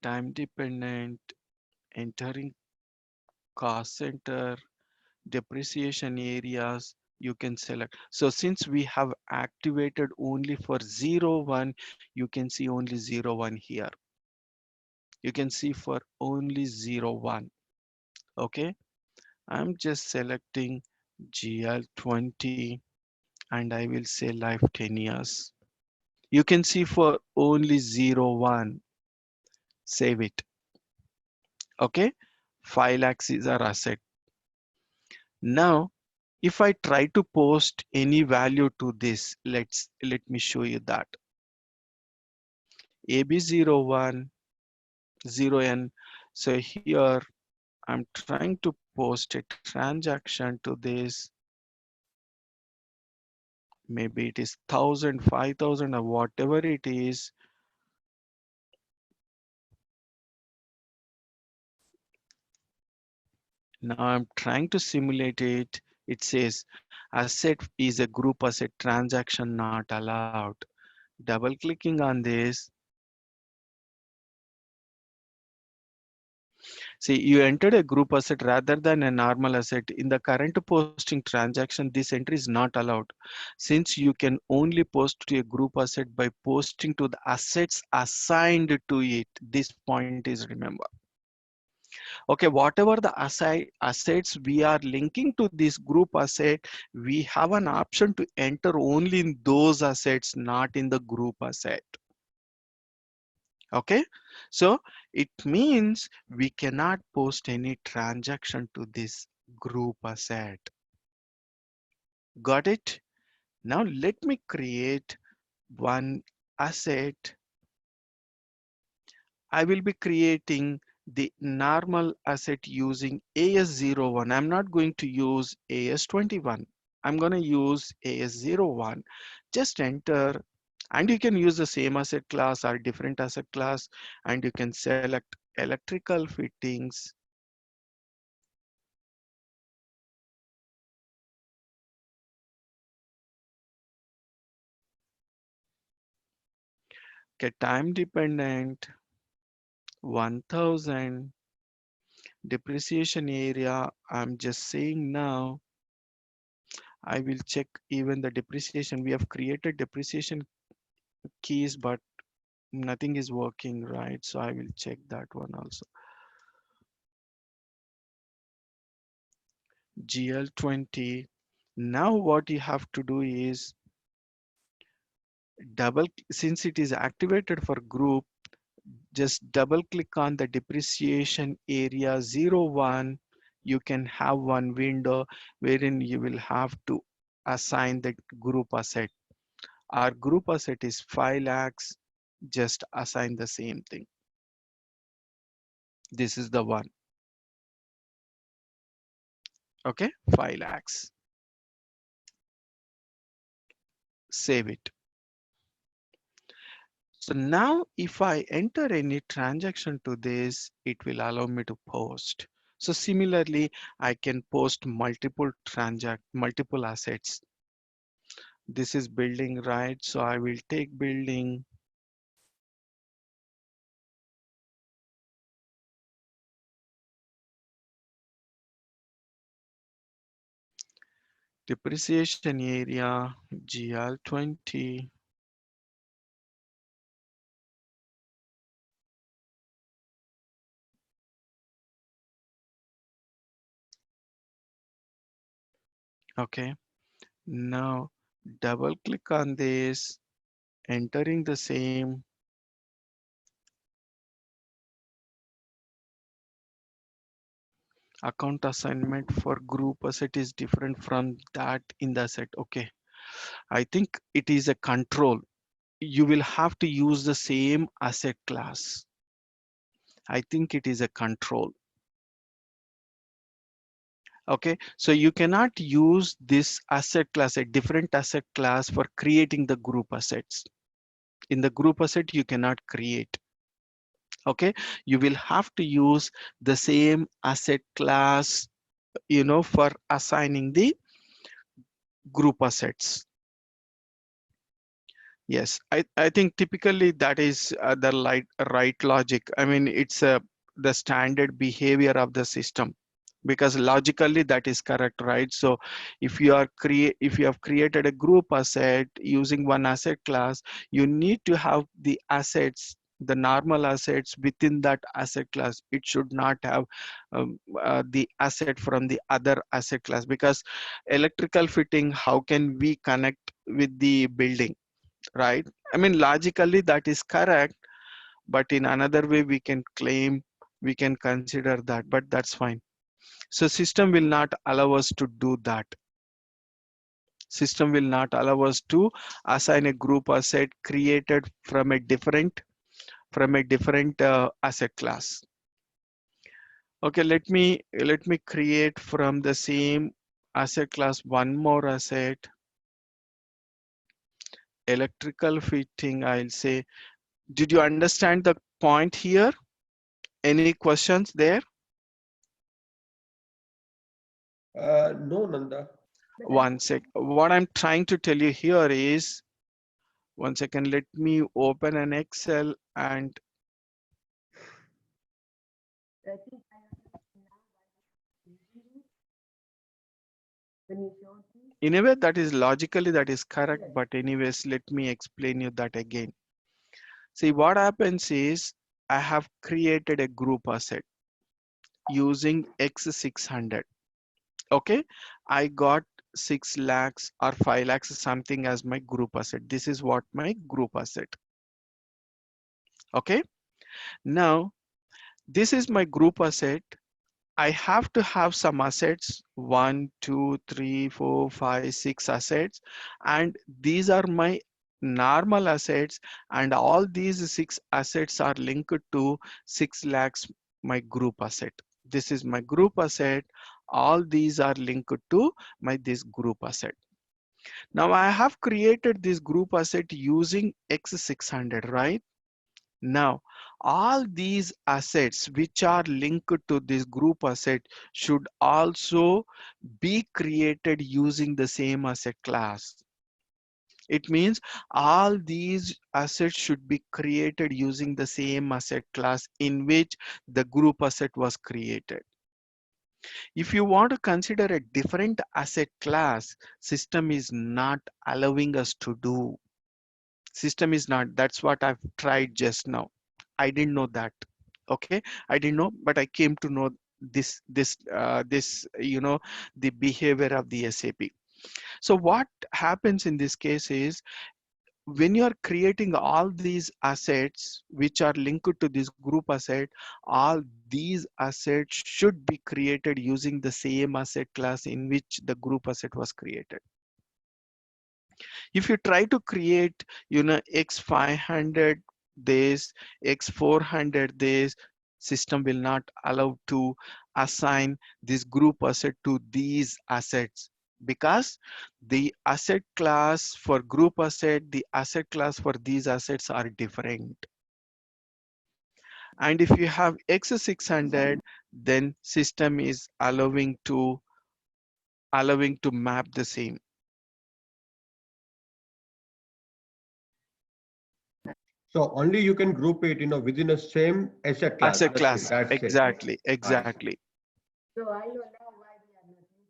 Time dependent, entering cost center, depreciation areas, you can select. So since we have activated only for 01, you can see only 01 here. You can see for only 01. Okay, I'm just selecting GL20 and I will say life 10 years. You can see for only 01. Save it. Okay, 5 lakhs is our asset. Now if I try to post any value to this, let me show you that. AB01 0n. So here I'm trying to post a transaction to this. Maybe it is 1000, 5000 or whatever it is. Now I'm trying to simulate it. It says asset is a group asset, transaction not allowed. Double clicking on this. See, you entered a group asset rather than a normal asset. In the current posting transaction, this entry is not allowed. Since you can only post to a group asset by posting to the assets assigned to it. This point is remember. Okay, whatever the assets we are linking to this group asset, we have an option to enter only in those assets, not in the group asset. Okay, so it means we cannot post any transaction to this group asset. Got it? Now let me create one asset. I will be creating the normal asset using AS01. I'm not going to use AS21. I'm going to use AS01. Just enter, and you can use the same asset class or different asset class, and you can select electrical fittings. Okay, time dependent 1000. Depreciation area, I'm just saying now. I will check even the depreciation. We have created depreciation keys, but nothing is working, right? So I will check that one also. GL20. Now what you have to do is since it is activated for group, just double click on the depreciation area 01. You can have one window wherein you will have to assign the group asset. Our group asset is 5 lakhs. Just assign the same thing. This is the one. Okay, 5 lakhs. Save it. So now if I enter any transaction to this, it will allow me to post. So similarly, I can post multiple assets. This is building, right? So I will take building. Depreciation area, GL20. Okay, now double click on this, entering the same. Account assignment for group asset is different from that in the asset. Okay, I think it is a control. You will have to use the same asset class. I think it is a control. Okay, so you cannot use this asset class, a different asset class, for creating the group assets. In the group asset, you cannot create. Okay, you will have to use the same asset class, for assigning the group assets. Yes, I think typically that is the right logic. I mean, it's the standard behavior of the system, because logically that is correct, right? So if you have created a group asset using one asset class, you need to have the assets the normal assets within that asset class. It should not have the asset from the other asset class, because electrical fitting, how can we connect with the building, right? I mean, logically that is correct, but in another way we can claim, we can consider that, but that's fine. So system will not allow us to do that. System will not allow us to assign a group asset created from a different asset class. Okay, let me create from the same asset class one more asset, electrical fitting. I'll say, did you understand the point here? Any questions there? No, Nanda. One sec. What I'm trying to tell you here is, one second, let me open an Excel, and I think I understand now why we are using it. When you showed me. in a way that is logically that is correct, Yes. but anyways, let me explain you that again. See, what happens is I have created a group asset using X600. Okay, I got 6 lakhs or 5 lakhs something as my group asset. This is what my group asset. Okay, now this is my group asset. I have to have some assets, 1, 2, 3, 4, 5, 6 assets, and these are my normal assets, and all these 6 assets are linked to 6 lakhs, my group asset. This is my group asset. All these are linked to my this group asset. Now I have created this group asset using X600, right? Now, all these assets which are linked to this group asset should also be created using the same asset class. It means all these assets should be created using the same asset class in which the group asset was created. If you want to consider a different asset class, system is not allowing us to do. System is not. That's what I've tried just now. I didn't know that. Okay, I didn't know, but I came to know this the behavior of the SAP. So what happens in this case is, when you are creating all these assets which are linked to this group asset, all these assets should be created using the same asset class in which the group asset was created. If you try to create, X500 this, X400 this, system will not allow to assign this group asset to these assets, because the asset class for group asset, the asset class for these assets are different. And if you have X600, then system is allowing to map the same So only you can group it, within a same asset class. asset That's it. class. That's it. Exactly, I see. exactly. So I know now why we are not using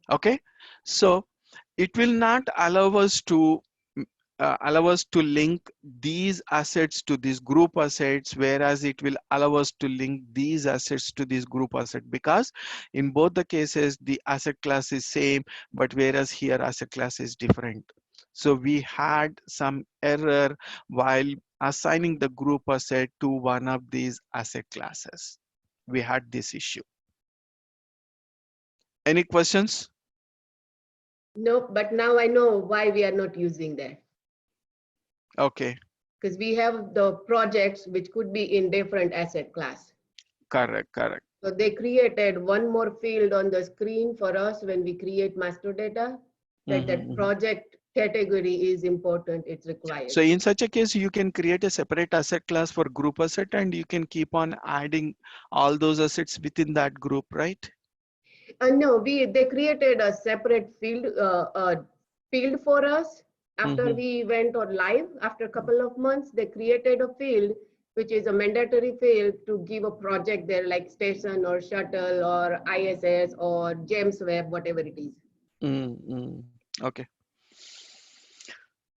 it. Okay, so it will not allow us to link these assets to these group assets, whereas it will allow us to link these assets to this group asset, because in both the cases the asset class is same, but whereas here asset class is different. So we had some error while assigning the group asset to one of these asset classes. We had this issue. Any questions? No, but now I know why we are not using that. Okay, Because we have the projects which could be in different asset class. correct. So they created one more field on the screen for us when we create master data, that that Mhm. project category is important, it's required. So in such a case, you can create a separate asset class for group asset, and you can keep on adding all those assets within that group, right? No, they created a separate field for us. After Mm-hmm. we went on live, after a couple of months, they created a field which is a mandatory field to give a project there, like station or shuttle or ISS or James Webb, whatever it is. Mm-hmm. Okay.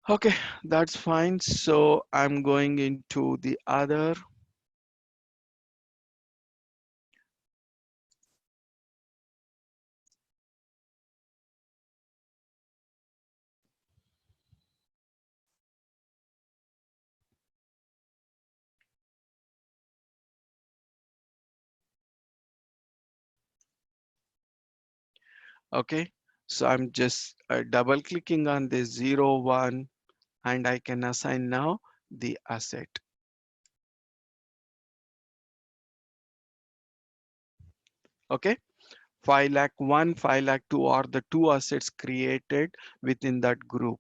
Okay, that's fine. So I'm going into the other. Okay, so I'm just double clicking on this 0, 1, and I can assign now the asset. Okay, 5 lakh 1, 5 lakh 2 are the two assets created within that group.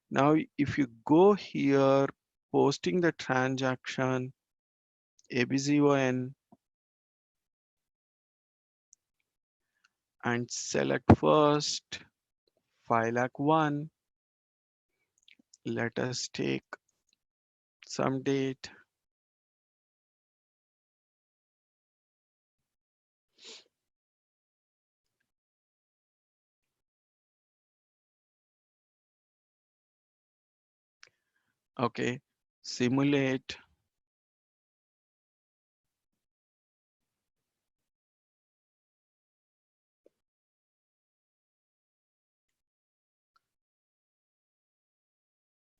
Now, if you go here, posting the transaction ABZON and select first 5 lakh 1, let us take some date. Okay, simulate.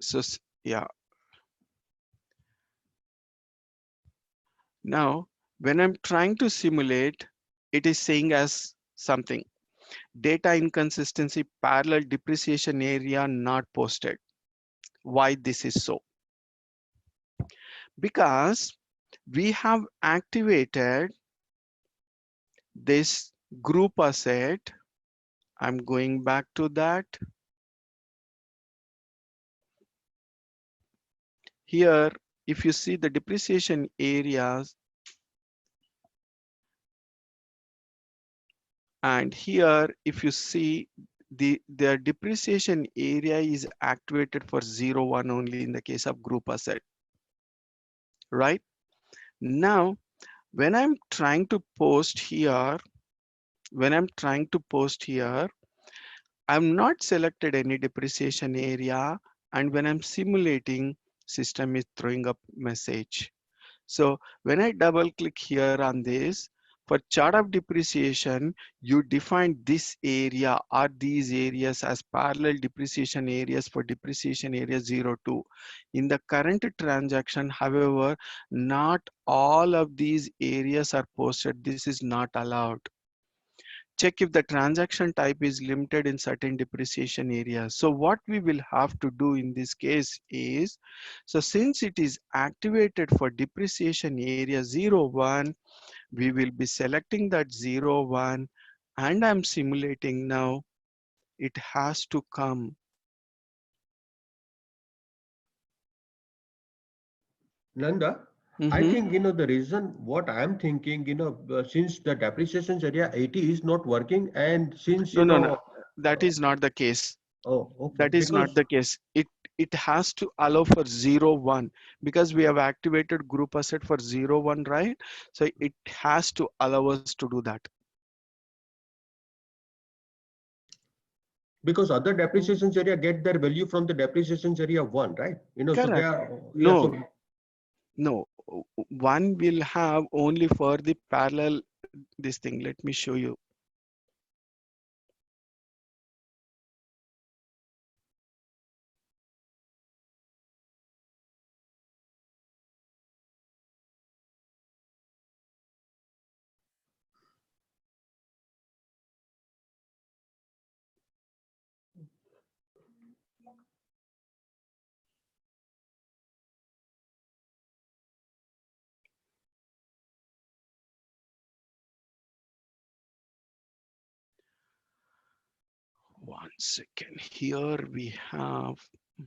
So yeah, now when I'm trying to simulate, it is saying as something data inconsistency, parallel depreciation area not posted. Why this is so? Because we have activated this group asset. I'm going back to that. Here, if you see the depreciation areas, and here, if you see the depreciation area is activated for 0, 1 only in the case of group asset, right? Now, when I'm trying to post here, when I'm trying to post here, I'm not selected any depreciation area, and when I'm simulating, system is throwing up message. So when I double click here on this, for chart of depreciation, you define this area or these areas as parallel depreciation areas for depreciation area 0, 2. In the current transaction, however, not all of these areas are posted. This is not allowed. Check if the transaction type is limited in certain depreciation areas. So what we will have to do in this case is, so since it is activated for depreciation area 0, 1, we will be selecting that 0, 1, and I'm simulating now. It has to come. Nanda, I Mhm. think, the reason what I'm thinking, since the depreciation area 80 is not working, and since, No, no, no, that is not the case. oh, okay, That is not because the case. It has to allow for 0, 1 because we have activated group asset for 0, 1, right? So it has to allow us to do that. other depreciation area get their value from the depreciation area one, right? So they Correct. are, yeah, No, so no. One will have only for the parallel this thing. Let me show you. One second. Here we have,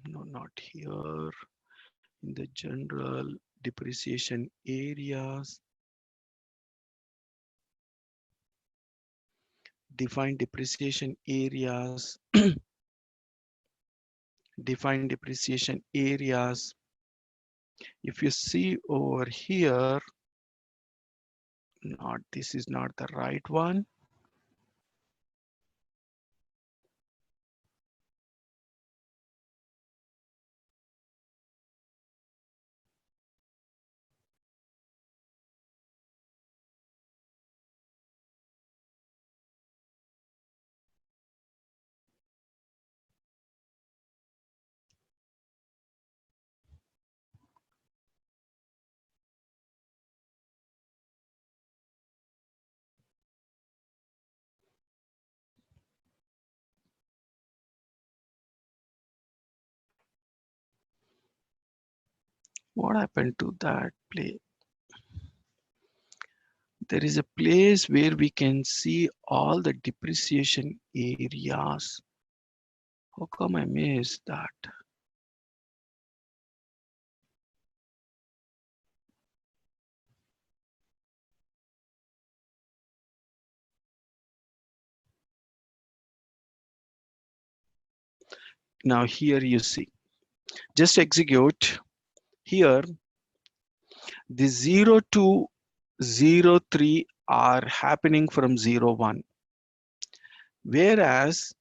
no, not here. In the general depreciation areas, define depreciation areas, define depreciation areas. If you see over here, not, this is not the right one. What happened to that play? There is a place where we can see all the depreciation areas. How come I missed that? Now here you see, just execute. Here, the 0 to 03 are happening from 01, whereas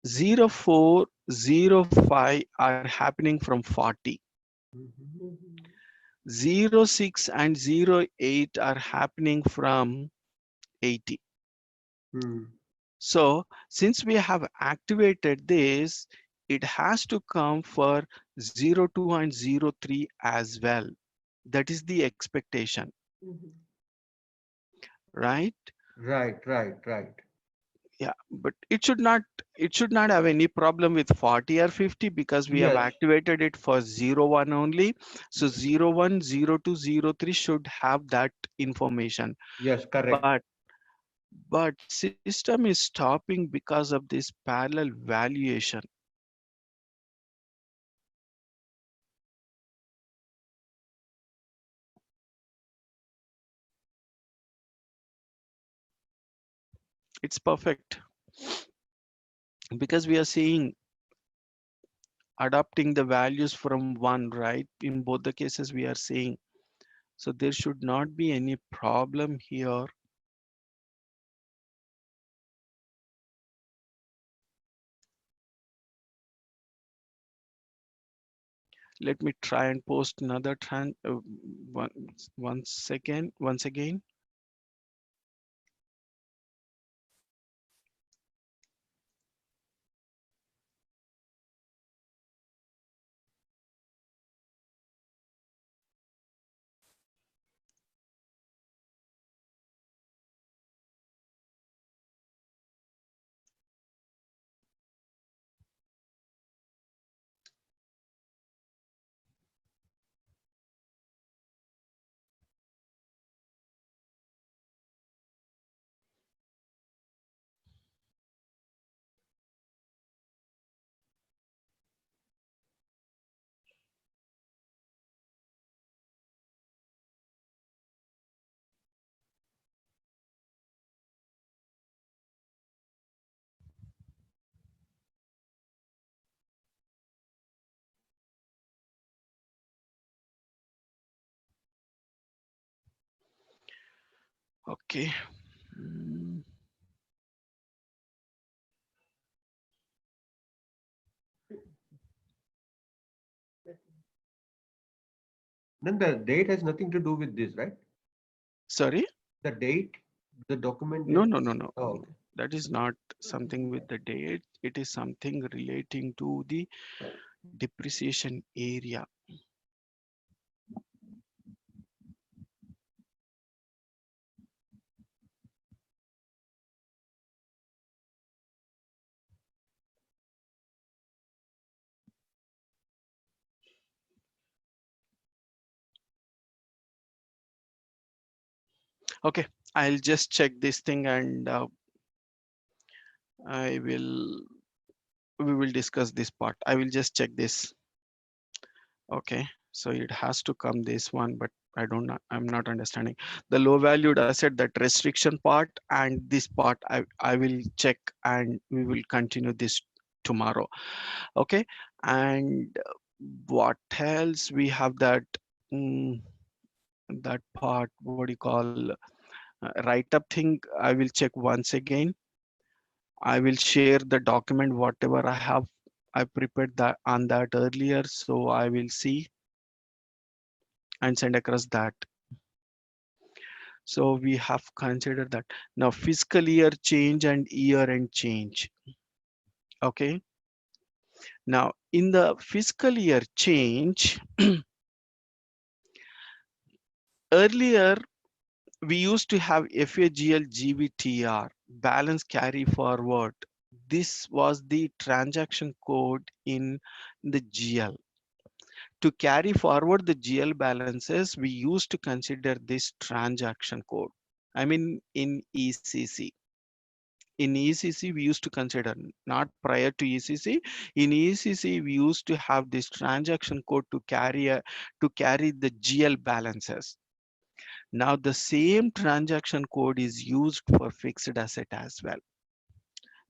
04, 05 are happening from 40. Mhm. 06 and 08 are happening from 80. Hmm. So since we have activated this, it has to come for 02 and 03 as well. That is the expectation, Mhm. right? Right, right, right. Yeah, but it should not have any problem with 40 or 50 because we have Yes, activated it for 01 only. So 01, 02, 03 should have that information. yes, correct. But system is stopping because of this parallel valuation. It's perfect because we are seeing adopting the values from one, right? In both the cases we are seeing. So there should not be any problem here. Let me try and post another one, once again. Okay. Mm, Then the date has nothing to do with this, right? sorry? The date, the document No, date. no, no, no. Oh, okay. That is not something with the date. It is something relating to the depreciation area. Okay, I'll just check this thing and I will we will discuss this part. I will just check this. Okay, so it has to come this one, but I'm not understanding the low valued asset, that restriction part, and this part I will check and we will continue this tomorrow. Okay, and what else we have that mm, that part, what do you call, write up thing, I will check once again. I will share the document whatever I prepared that on that earlier, so I will see and send across that. So we have considered that. Now fiscal year change and year end change. Okay, now in the fiscal year change, earlier we used to have FAGL GVTR, balance carry forward. This was the transaction code in the GL. To carry forward the GL balances, we used to consider this transaction code. I mean, in ECC. In ECC, we used to consider, not prior to ECC. In ECC, we used to have this transaction code to carry the GL balances. Now the same transaction code is used for fixed asset as well.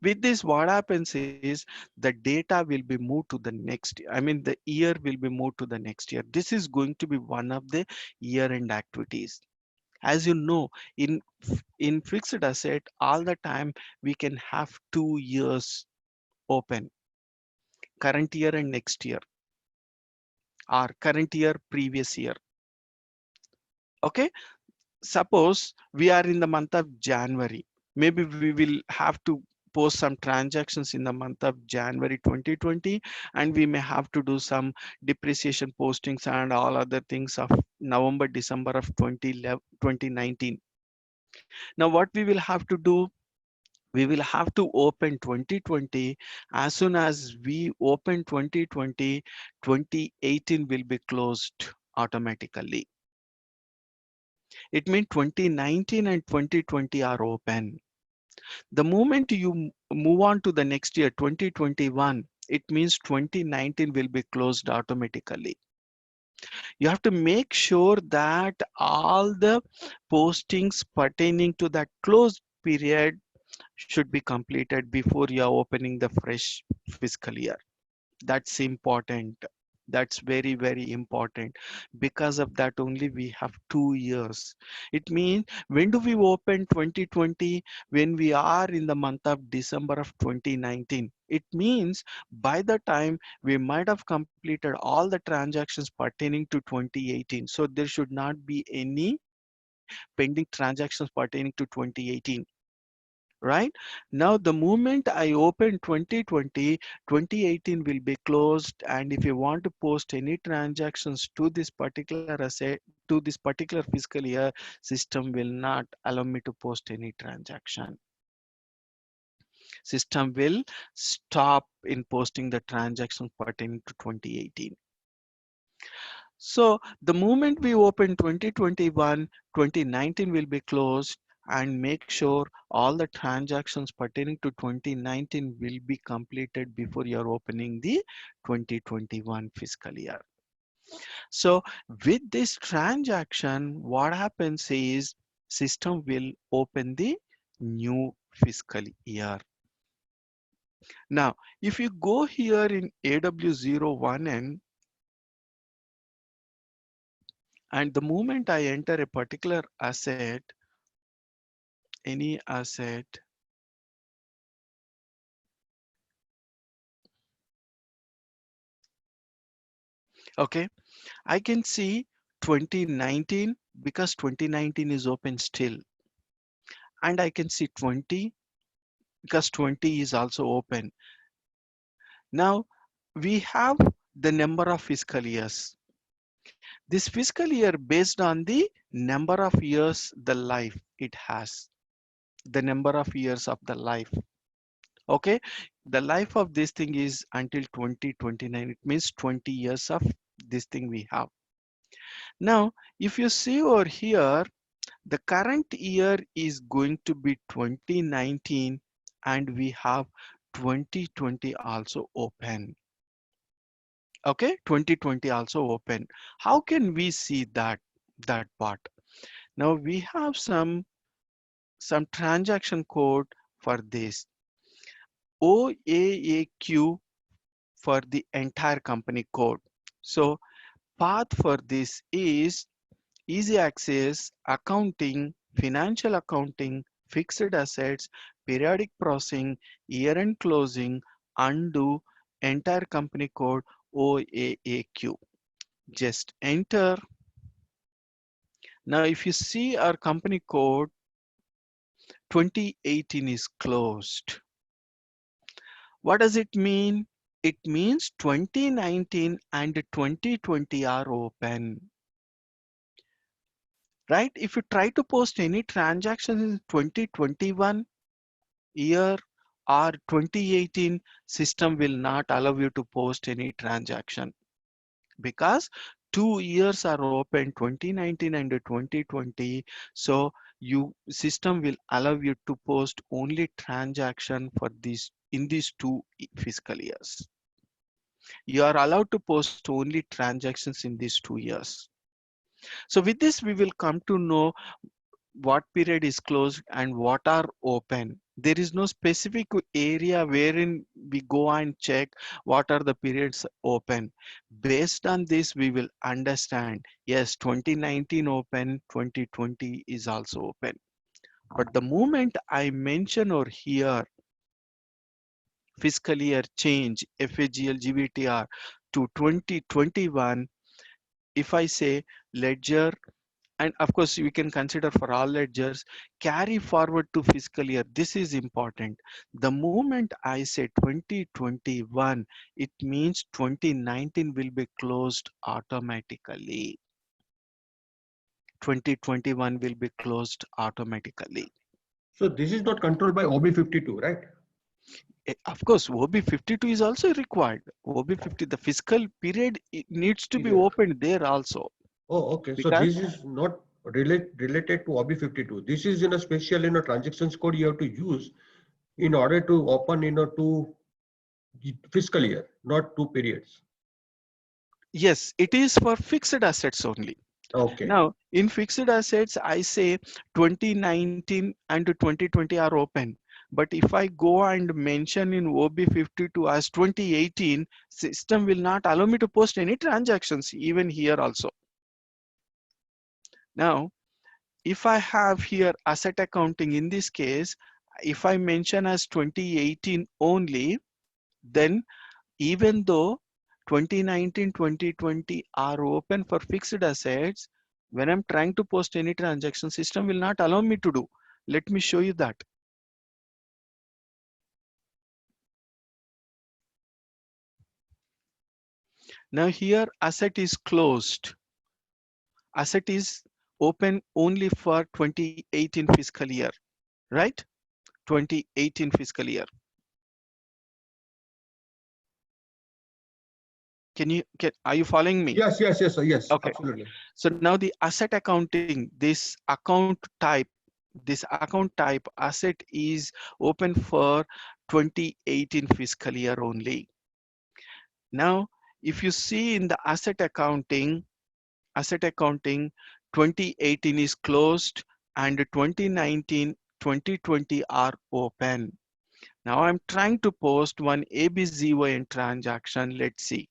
With this, what happens is the data will be moved to the next, I mean, the year will be moved to the next year. This is going to be one of the year-end activities. As you know, in fixed asset, all the time we can have 2 years open, current year and next year, or current year, previous year. Okay, suppose we are in the month of January. Maybe we will have to post some transactions in the month of January 2020, and we may have to do some depreciation postings and all other things of November, December of 2019. Now, what we will have to do, we will have to open 2020. As soon as we open 2020, 2018 will be closed automatically. It means 2019 and 2020 are open. The moment you move on to the next year, 2021, it means 2019 will be closed automatically. You have to make sure that all the postings pertaining to that closed period should be completed before you are opening the fresh fiscal year. That's important. That's very, very important. Because of that only we have 2 years. It means, when do we open 2020? When we are in the month of December of 2019. It means by the time we might have completed all the transactions pertaining to 2018. So there should not be any pending transactions pertaining to 2018. Right now, the moment I open 2020, 2018 will be closed, and if you want to post any transactions to this particular asset, to this particular fiscal year, system will not allow me to post any transaction. System will stop in posting the transactions pertaining to 2018. So the moment we open 2021, 2019 will be closed, and make sure all the transactions pertaining to 2019 will be completed before you're opening the 2021 fiscal year. So with this transaction, what happens is system will open the new fiscal year. Now, if you go here in AW01N, and the moment I enter a particular asset, any asset, okay, I can see 2019 because 2019 is open still, and I can see 20 because 20 is also open. Now we have the number of fiscal years. This fiscal year based on the number of years the life it has, the number of years of the life. Okay, the life of this thing is until 2029. It means 20 years of this thing we have. Now, if you see over here, the current year is going to be 2019, and we have 2020 also open. Okay, 2020 also open. How can we see that part? Now we have some transaction code for this. OAAQ for the entire company code. So path for this is easy access, accounting, financial accounting, fixed assets, periodic processing, year-end closing, undo, entire company code, OAAQ. Just enter. Now, if you see our company code, 2018 is closed. What does it mean? It means 2019 and 2020 are open. Right? If you try to post any transactions in 2021 year or 2018, system will not allow you to post any transaction. because 2 years are open, 2019 and 2020. So you system will allow you to post only transaction for these in these two fiscal years. You are allowed to post only transactions in these 2 years. So with this, we will come to know what period is closed and what are open. There is no specific area wherein we go and check what are the periods open. Based on this, we will understand, yes, 2019 open, 2020 is also open. But the moment I mention or hear fiscal year change, FAGL GVTR to 2021, if I say ledger, and of course we can consider for all ledgers, carry forward to fiscal year, this is important. The moment I say 2021, it means 2019 will be closed automatically. 2021 will be closed automatically. So this is not controlled by OB52, right? Of course, OB52 is also required. OB50, the fiscal period, it needs to be Period. opened there also. Oh, okay. So Because this is not related to OB52. This is in a special, transactions code you have to use in order to open, two fiscal year, not two periods. yes, it is for fixed assets only. Okay. Now, in fixed assets, I say 2019 and 2020 are open. But if I go and mention in OB52 as 2018, system will not allow me to post any transactions even here also. Now, if I have here asset accounting, in this case, if I mention as 2018 only, then even though 2019, 2020 are open for fixed assets, when I'm trying to post any transaction, system will not allow me to do. Let me show you that. Now here asset is closed. Asset is open only for 2018 fiscal year, right? 2018 fiscal year. Are you following me? Yes, yes, yes, yes, Okay. absolutely. So now the asset accounting, this account type asset is open for 2018 fiscal year only. Now, if you see in the asset accounting 2018 is closed and 2019, 2020 are open. Now I'm trying to post one ABZYN transaction. Let's see.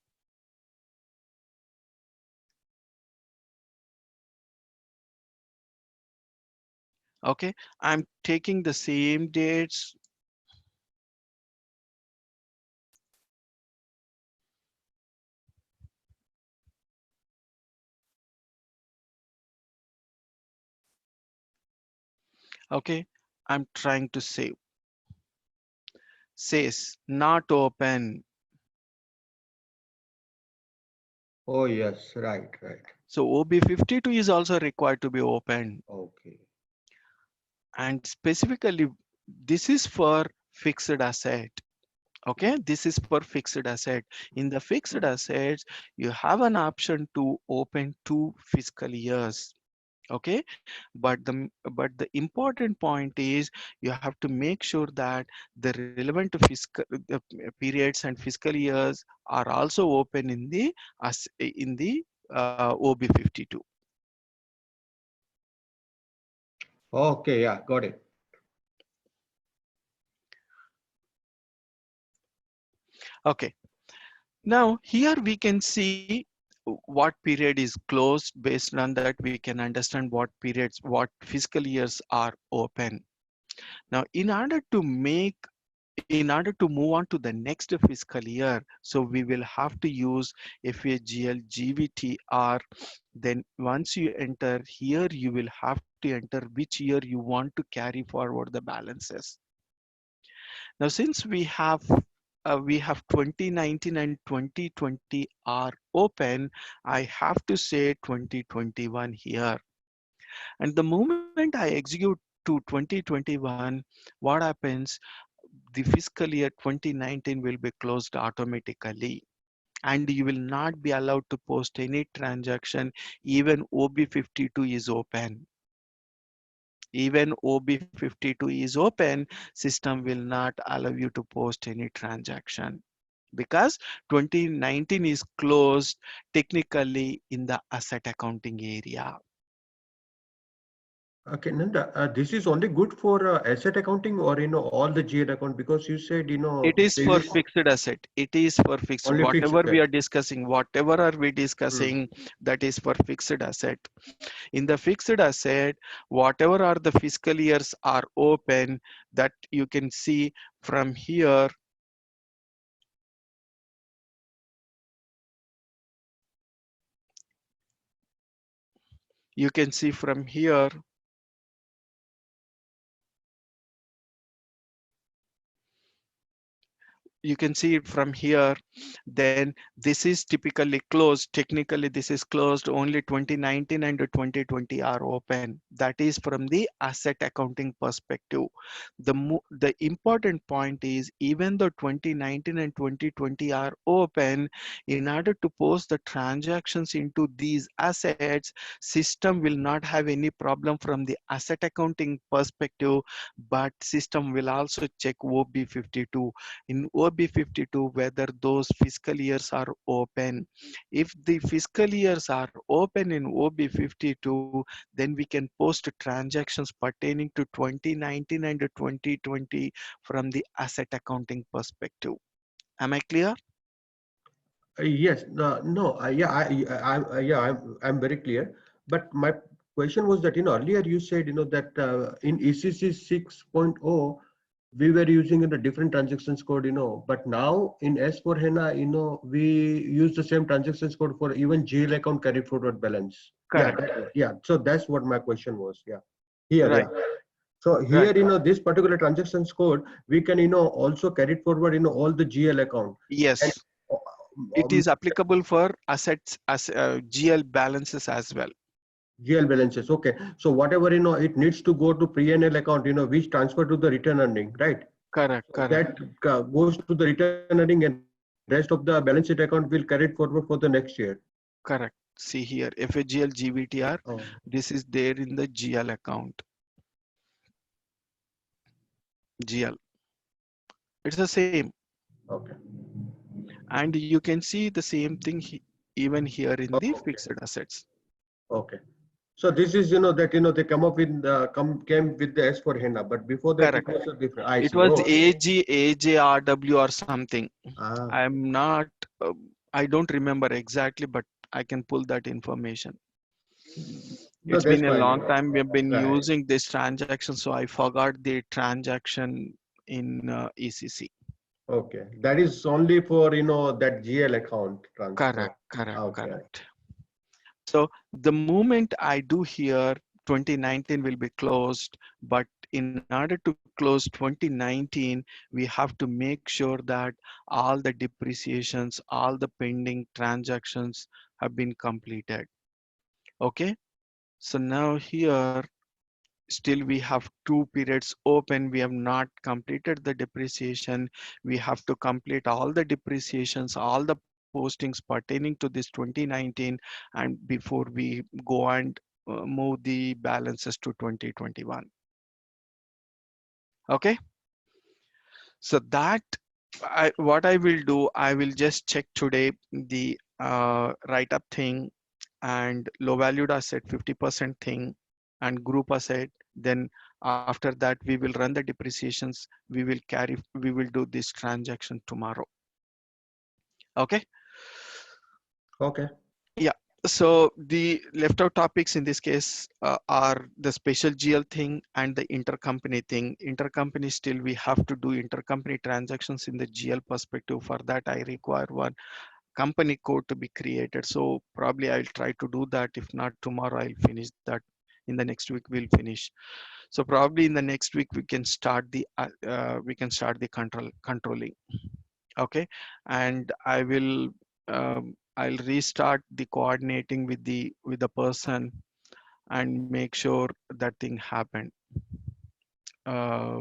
Okay, I'm taking the same dates. Okay, I'm trying to save. Says not open. Oh, yes, right, right. So OB52 is also required to be opened. Okay. And specifically, this is for fixed asset. Okay, this is for fixed asset. In the fixed assets, you have an option to open 2 fiscal years. Okay, but the important point is you have to make sure that the relevant fiscal periods and fiscal years are also open in the OB52. Okay, yeah, got it. Okay, now here we can see what period is closed. Based on that, we can understand what fiscal years are open. Now, in order to move on to the next fiscal year, so we will have to use FAGL GVTR. Then once you enter here, you will have to enter which year you want to carry forward the balances. Now, since we have 2019 and 2020 are open, I have to say 2021 here. And the moment I execute to 2021, what happens? The fiscal year 2019 will be closed automatically. and you will not be allowed to post any transaction. Even OB52 is open. Even OB52 is open, system will not allow you to post any transaction because 2019 is closed technically in the asset accounting area. Okay, Nanda, this is only good for asset accounting or all the GL account, because you said It is for previous fixed asset. It is for fixed. only fixed. Whatever we are discussing, whatever are we Hmm. discussing, that is for fixed asset. In the fixed asset, whatever are the fiscal years are open, that you can see from here. You can see from here. You can see it from here. Then this is typically closed. Technically this is closed. Only 2019 and 2020 are open. That is from the asset accounting perspective. The important point is, even though 2019 and 2020 are open, in order to post the transactions into these assets, system will not have any problem from the asset accounting perspective, but system will also check OB52. In OB52 whether those fiscal years are open. If the fiscal years are open in OB52, then we can post transactions pertaining to 2019 and 2020 from the asset accounting perspective. Am I clear? Yes, no, no, yeah, yeah, I'm very clear. But my question was that earlier you said that in ECC 6.0 we were using a different transactions code, but now in S4 HANA, we use the same transactions code for even GL account carry forward balance. Yeah, Correct. yeah. So that's what my question was. Yeah, here, Right. yeah. So here, Right. this particular transactions code, we can, also carry it forward, all the GL account. And Yes. It um, is applicable for assets as GL balances as well. GL balances. Okay. So whatever, it needs to go to pre-NL account, which transfer to the return earning, right? Correct. So Correct. that goes to the return earning, and rest of the balance sheet account will carry it forward for the next year. Correct. See here, FAGL GVTR, Oh, this is there in the GL account. GL. It's the same. okay. And you can see the same thing even here in the Okay. fixed assets. Okay. So this is, that, they come up with, came with the S for HANA, but before that it Correct. was a different. I It see. was Okay. AJRW or something. Ah, I'm not, I don't remember exactly, but I can pull that information. no, It's that's been a fine. long time we've been Right. using this transaction, so I forgot the transaction in ECC. Okay. That is only for, that GL account transfer. Correct, correct, Okay. correct. So the moment I do here, 2019 will be closed, but in order to close 2019, we have to make sure that all the depreciations, all the pending transactions have been completed. Okay, so now here, still we have 2 periods open. We have not completed the depreciation. We have to complete all the depreciations, all the postings pertaining to this 2019, and before we go and move the balances to 2021. Okay, so that what I will do, I will just check today the write up thing and low valued asset 50% thing and group asset. Then after that we will run the depreciations. We will do this transaction tomorrow. Okay. Okay. Yeah. So the left out topics in this case are the special GL thing and the intercompany thing. Intercompany, still we have to do intercompany transactions in the GL perspective. For that I require one company code to be created. So probably I'll try to do that. If not tomorrow, I'll finish that. In the next week we'll finish. So probably in the next week we can start the controlling. Okay, and I'll restart the coordinating with the person and make sure that thing happened. Uh,